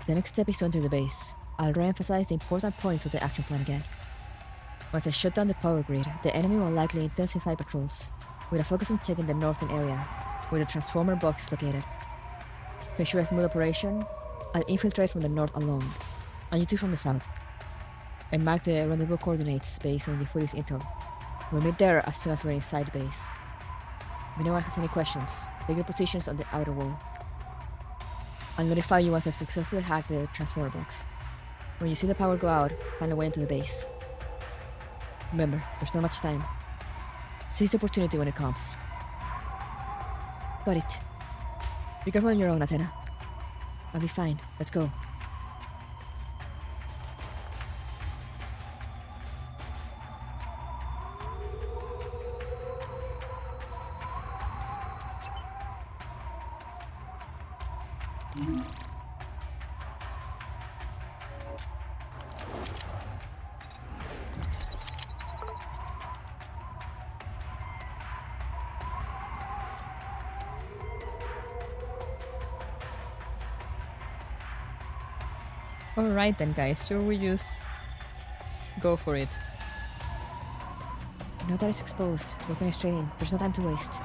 The next step is to enter the base. I'll re-emphasize the important points of the action plan again. Once I shut down the power grid, the enemy will likely intensify patrols, with a focus on checking the northern area, where the transformer box is located. To ensure a smooth operation, I'll infiltrate from the north alone, and you two from the south. I marked the rendezvous coordinates based on the footage intel. We'll meet there as soon as we're inside the base. If anyone has any questions, take your positions on the outer wall. I'll notify you once I've successfully hacked the transformer box. When you see the power go out, find a way into the base. Remember, there's not much time. Seize the opportunity when it comes. Got it. Be careful on your own, Athena. I'll be fine. Let's go. Alright then, guys. Sure, we just go for it. Now that it's exposed, we're going straight in. There's no time to waste.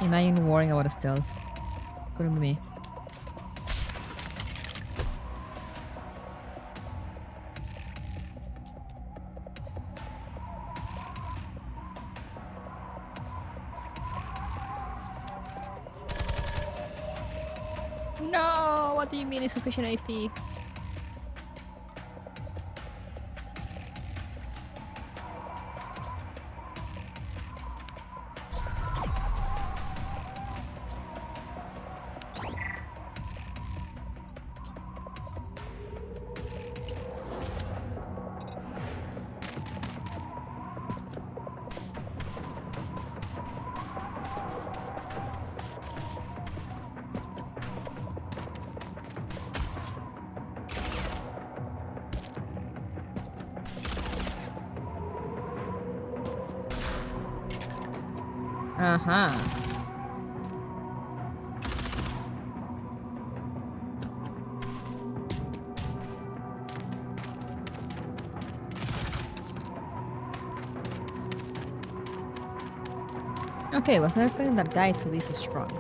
Imagine worrying about a stealth. Couldn't be me. No! What do you mean insufficient AP? Uh-huh. Okay, was not expecting that guy to be so strong.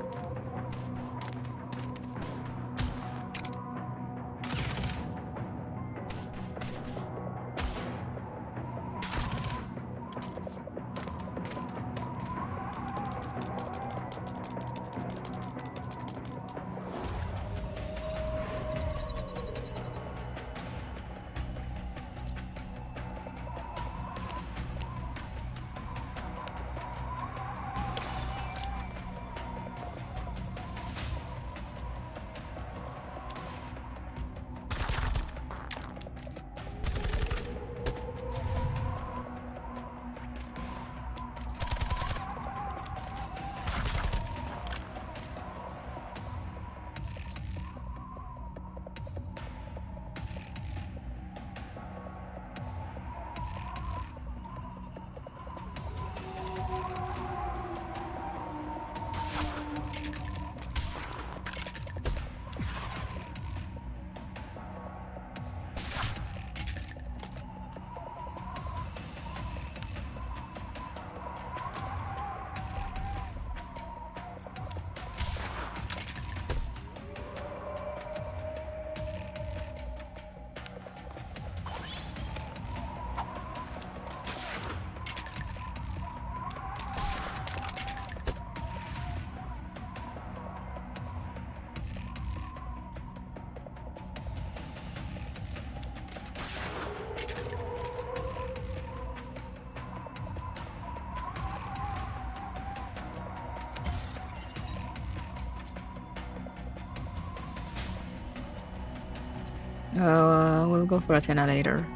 We'll go for Athena later.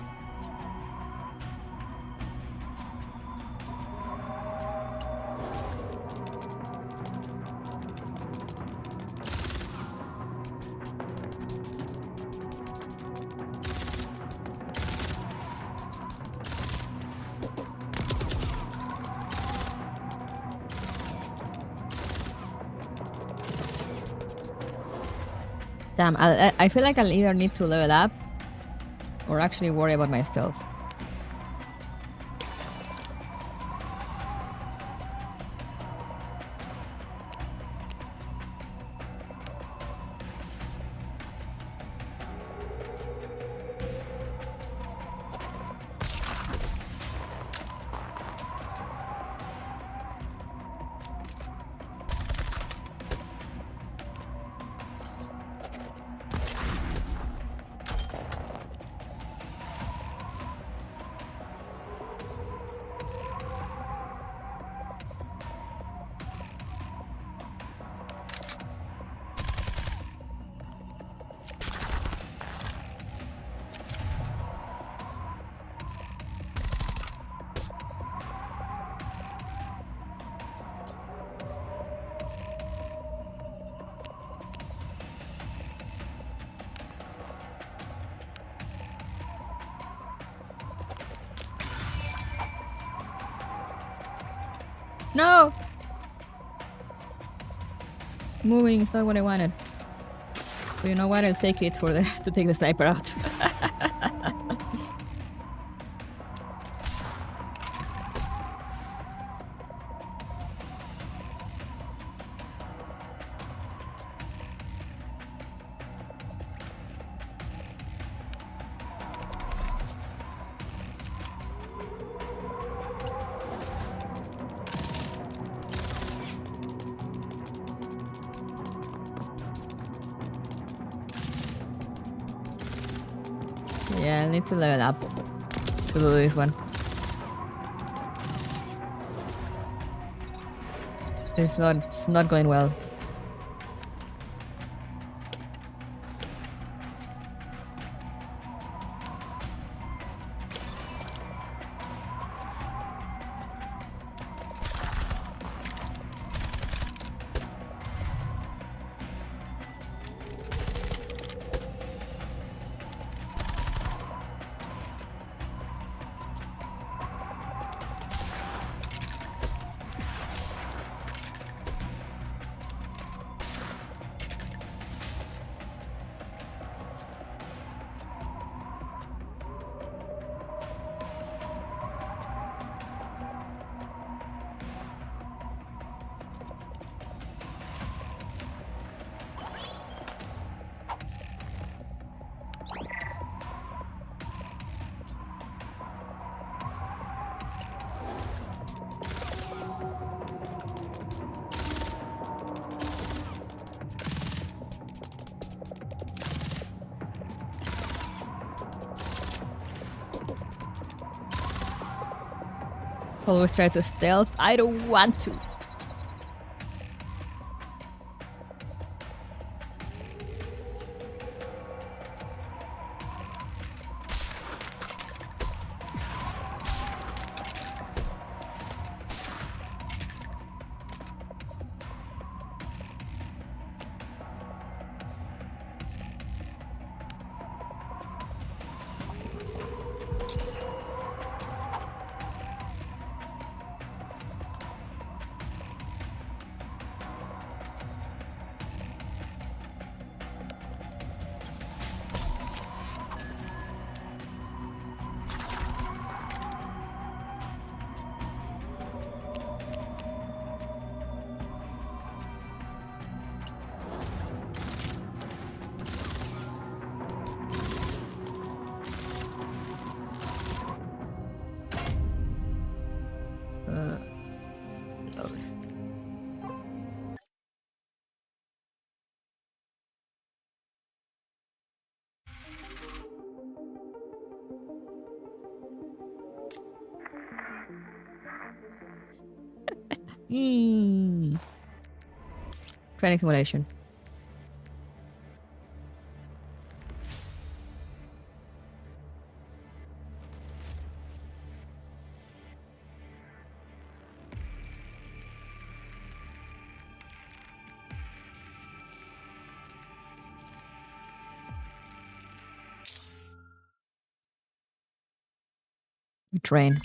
Damn, I feel like I'll either need to level up or actually worry about my stealth. No! Moving is not what I wanted. So you know what? I'll take it for the to take the sniper out. Yeah, I need to level up to do this one. It's not going well. Always try to stealth. I don't want to. Training simulation. Train.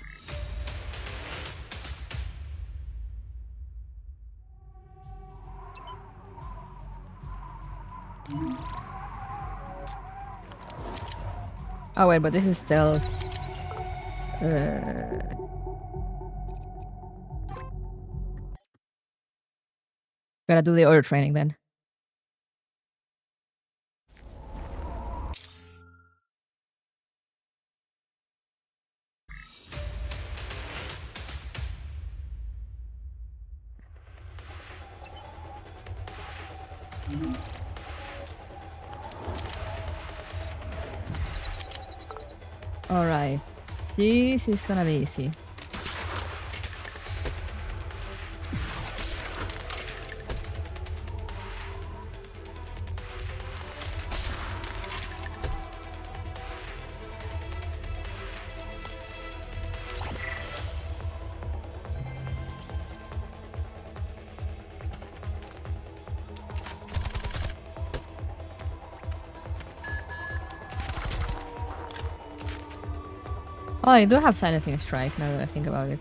Oh wait, but this is stealth. Gotta do the other training then. Alright. This is gonna be easy. Oh, I do have silencing strike now that I think about it.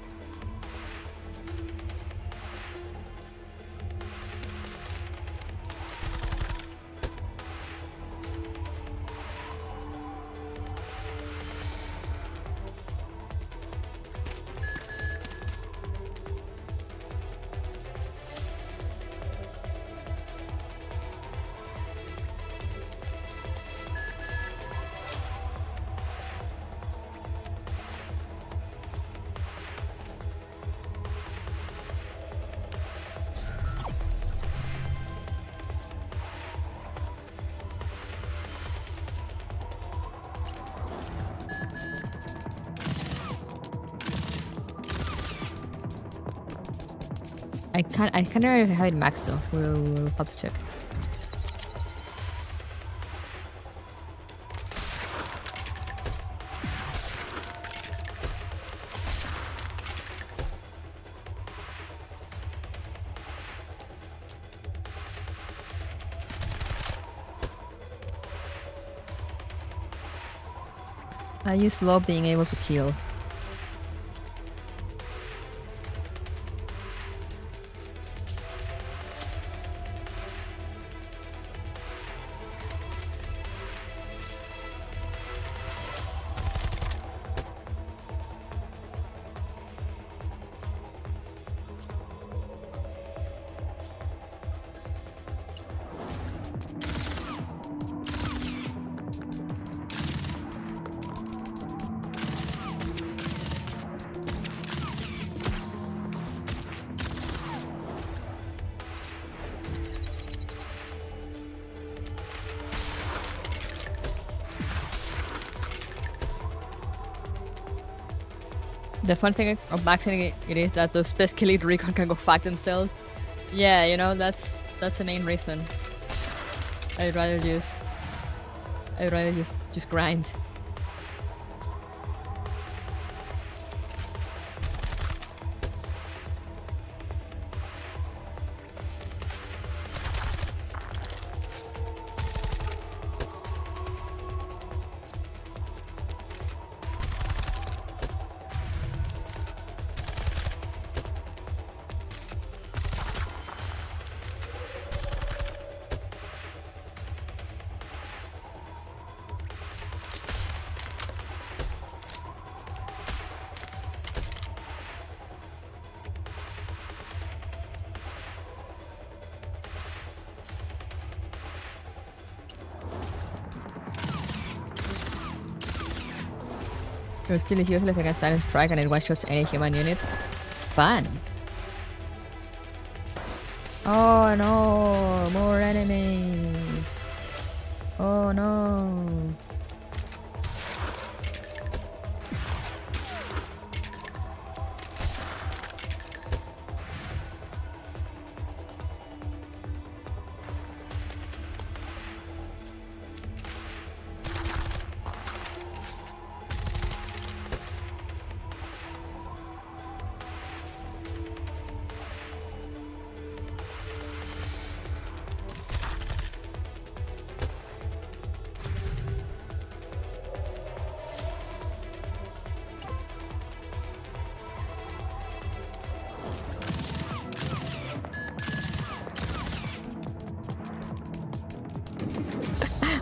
I can't remember if I have it maxed though. We'll have to check. I just love being able to kill. The fun thing of backseating it is that those pesky elite recon can go fuck themselves. Yeah, you know, that's the main reason. I'd rather just grind. Your skill is useless against silent strike and it one-shots any human unit. Fun! Oh no! More enemies! Oh no!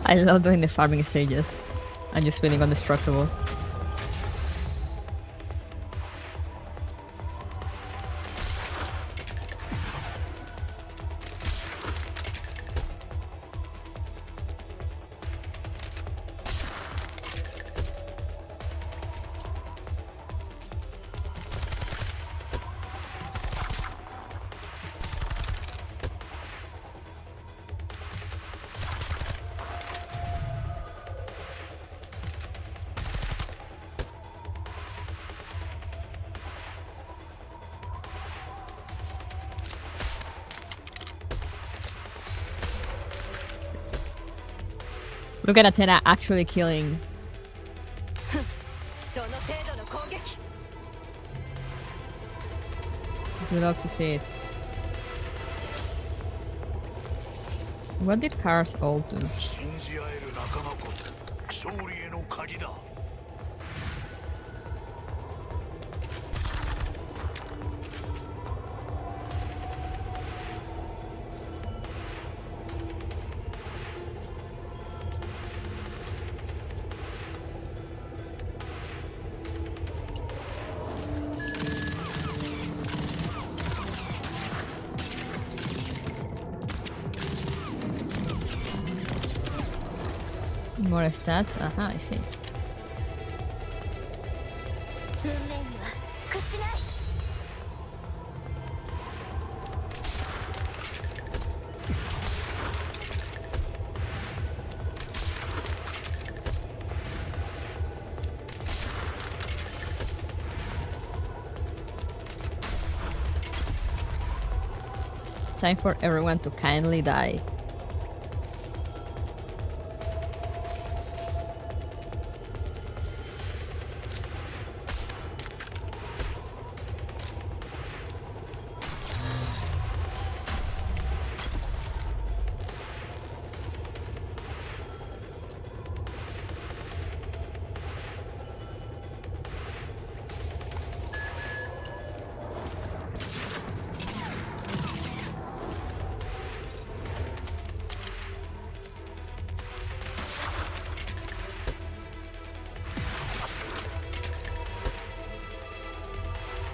I love doing the farming stages. I'm just feeling indestructible. Look at Athena actually killing. We love to see it. What did Kara's ult do? More stats? Aha, I see. Time for everyone to kindly die.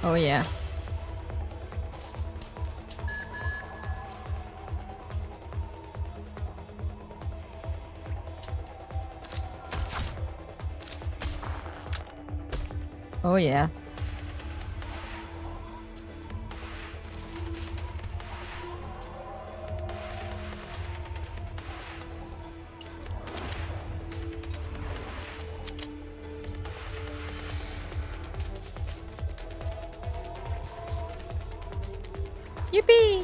Oh yeah. Oh yeah. Yippee!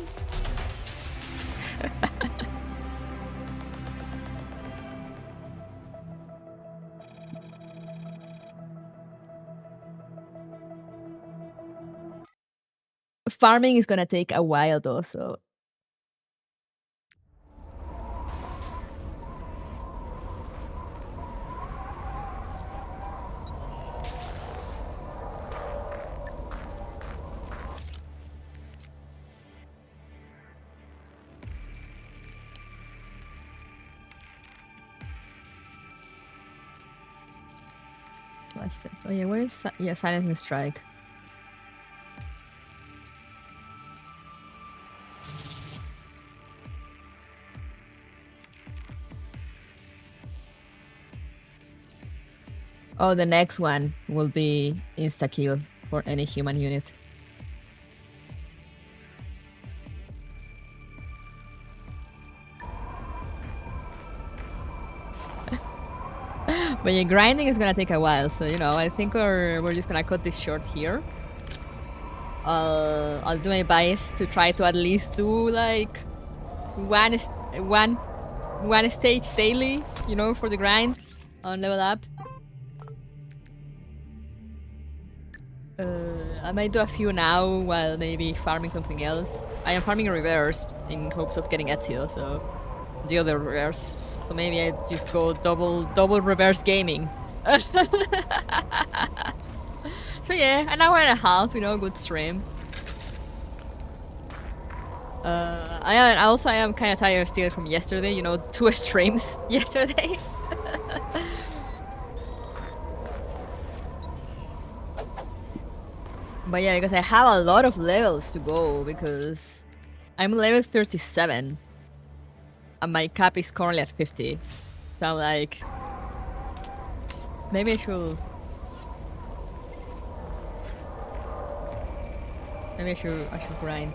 Farming is gonna take a while though, so oh yeah, where is yeah, silence and strike. Oh, the next one will be insta-kill for any human unit. But yeah, grinding is gonna take a while, so you know, I think we're just gonna cut this short here. I'll do my best to try to at least do like one stage daily, you know, for the grind on level up. I might do a few now while maybe farming something else. I am farming a reverse in hopes of getting Ezio, so the other reverse. So maybe I just go double reverse gaming. So yeah, an hour and a half, you know, good stream. I am kind of tired still from yesterday. You know, 2 streams yesterday. But yeah, because I have a lot of levels to go because I'm level 37 and my cap is currently at 50. So I'm like, maybe I should grind.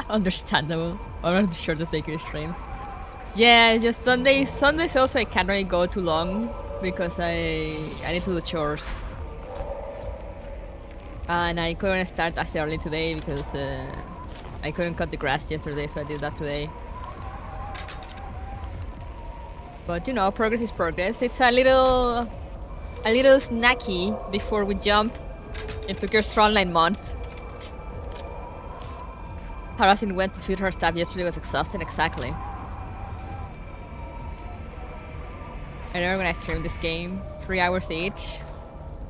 Understandable. One of the shortest bakery streams. Yeah, just Sundays. Sundays also I can't really go too long because I need to do chores. And I couldn't start as early today because I couldn't cut the grass yesterday, so I did that today. But you know, progress is progress. It's a little snacky before we jump into Gears Frontline month. Harassing went to feed her stuff yesterday was exhausting, exactly. I remember when I streamed this game, 3 hours each.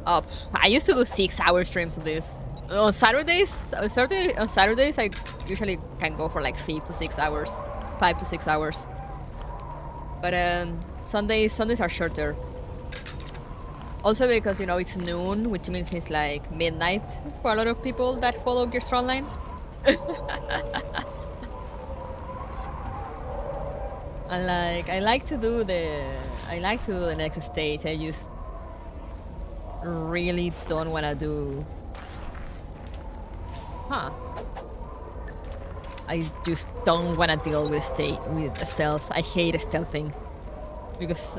Oh, I used to do 6-hour streams of this. On Saturdays, I usually can go for like 5 to 6 hours. But Sundays are shorter. Also because, you know, it's noon, which means it's like midnight for a lot of people that follow Gears Frontline. And like, I like to do the next stage. I just really don't want to do... I just don't want to deal with stealth. I hate stealthing. Because...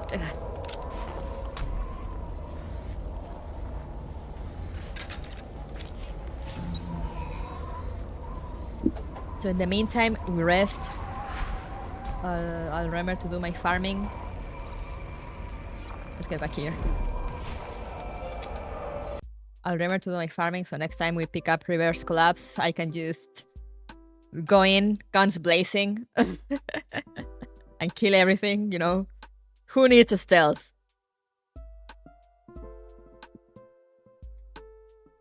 So in the meantime, we rest. I'll remember to do my farming. Let's get back here. I'll remember to do my farming, so next time we pick up reverse collapse, I can just go in, guns blazing, and kill everything, you know? Who needs a stealth?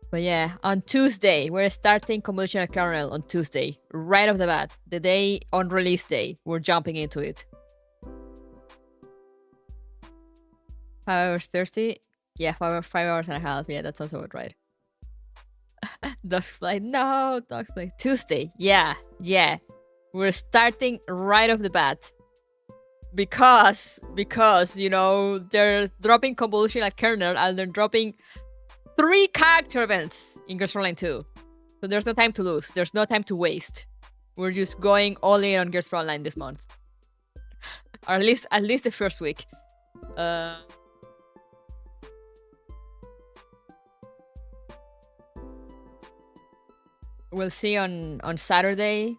But yeah, on Tuesday, we're starting Convolutional Kernel on Tuesday. Right off the bat. The day on release day. We're jumping into it. 5 hours 30? Yeah, 5 hours and a half. Yeah, that sounds about right. Duskflight. No, Duskflight. Tuesday. Yeah. We're starting right off the bat. Because, you know, they're dropping Convolutional Kernel and they're dropping 3 character events in Gears Frontline 2. So there's no time to lose. There's no time to waste. We're just going all in on Gears Frontline this month. Or at least the first week. We'll see on Saturday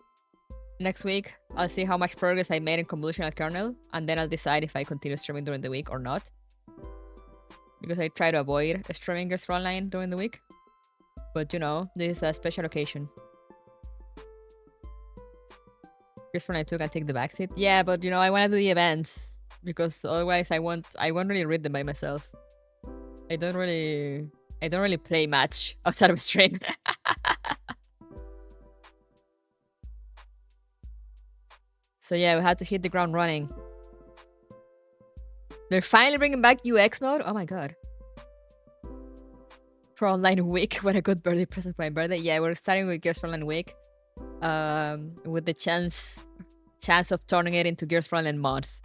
next week. I'll see how much progress I made in Convolutional Kernel. And then I'll decide if I continue streaming during the week or not. Because I try to avoid streaming Gears Frontline during the week. But you know, this is a special occasion. Gears Frontline 2 can take the backseat. Yeah, but you know, I want to do the events. Because otherwise I won't really read them by myself. I don't really play much outside of stream. So yeah, we had to hit the ground running. They're finally bringing back UX mode? Oh my god. For online week, what a good birthday present for my birthday. Yeah, we're starting with Gears Frontline week. With the chance of turning it into Gears Frontline month.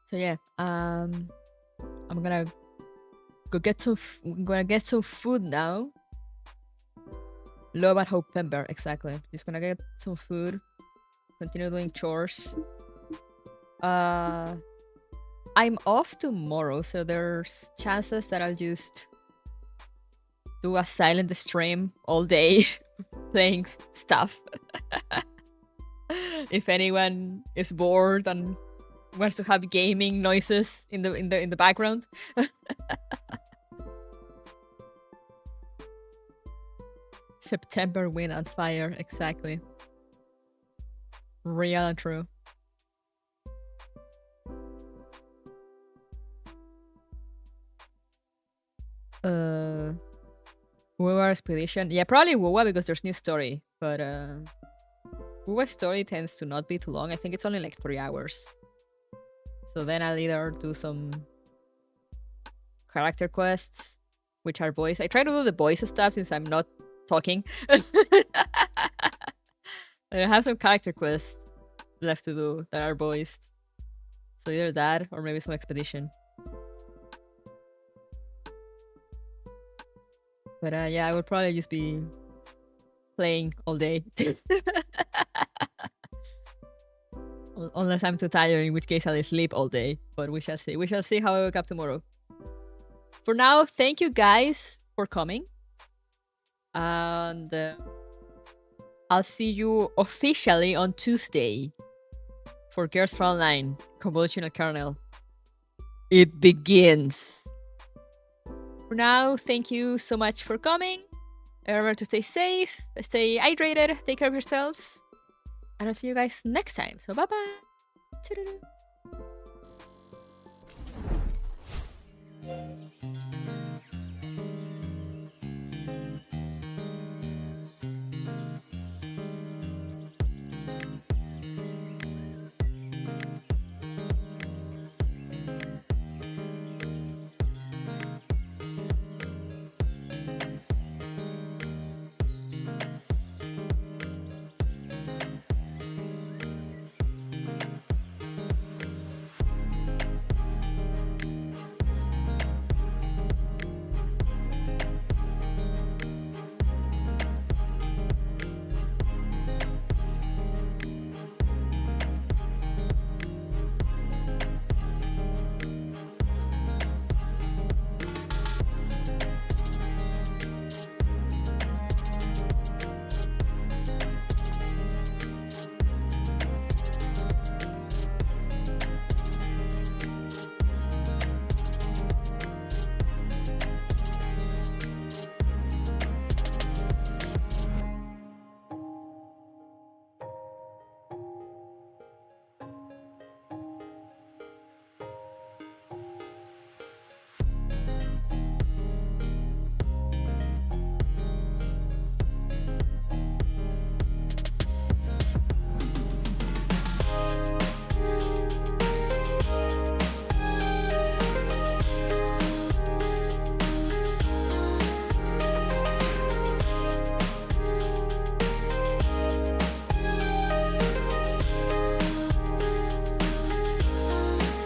So yeah, I'm gonna go get some. I'm gonna get some food now. Low about Hopember, exactly. Just gonna get some food. Continue doing chores. I'm off tomorrow, so there's chances that I'll just do a silent stream all day, playing stuff. If anyone is bored and wants to have gaming noises in the background. September wind on fire, exactly. Real and true. Wuwa expedition. Yeah, probably Wuwa because there's new story. But Wuwa's story tends to not be too long. I think it's only like 3 hours. So then I'll either do some character quests, which are voice. I try to do the voice stuff since I'm not talking. I have some character quests left to do that are voiced. So either that or maybe some expedition. But yeah, I would probably just be playing all day. Unless I'm too tired, in which case I'll sleep all day. But we shall see. We shall see how I wake up tomorrow. For now, thank you guys for coming. And I'll see you officially on Tuesday for Girls Frontline Convolutional Kernel. It begins. For now, thank you so much for coming. Remember to stay safe, stay hydrated, take care of yourselves. And I'll see you guys next time. So bye-bye.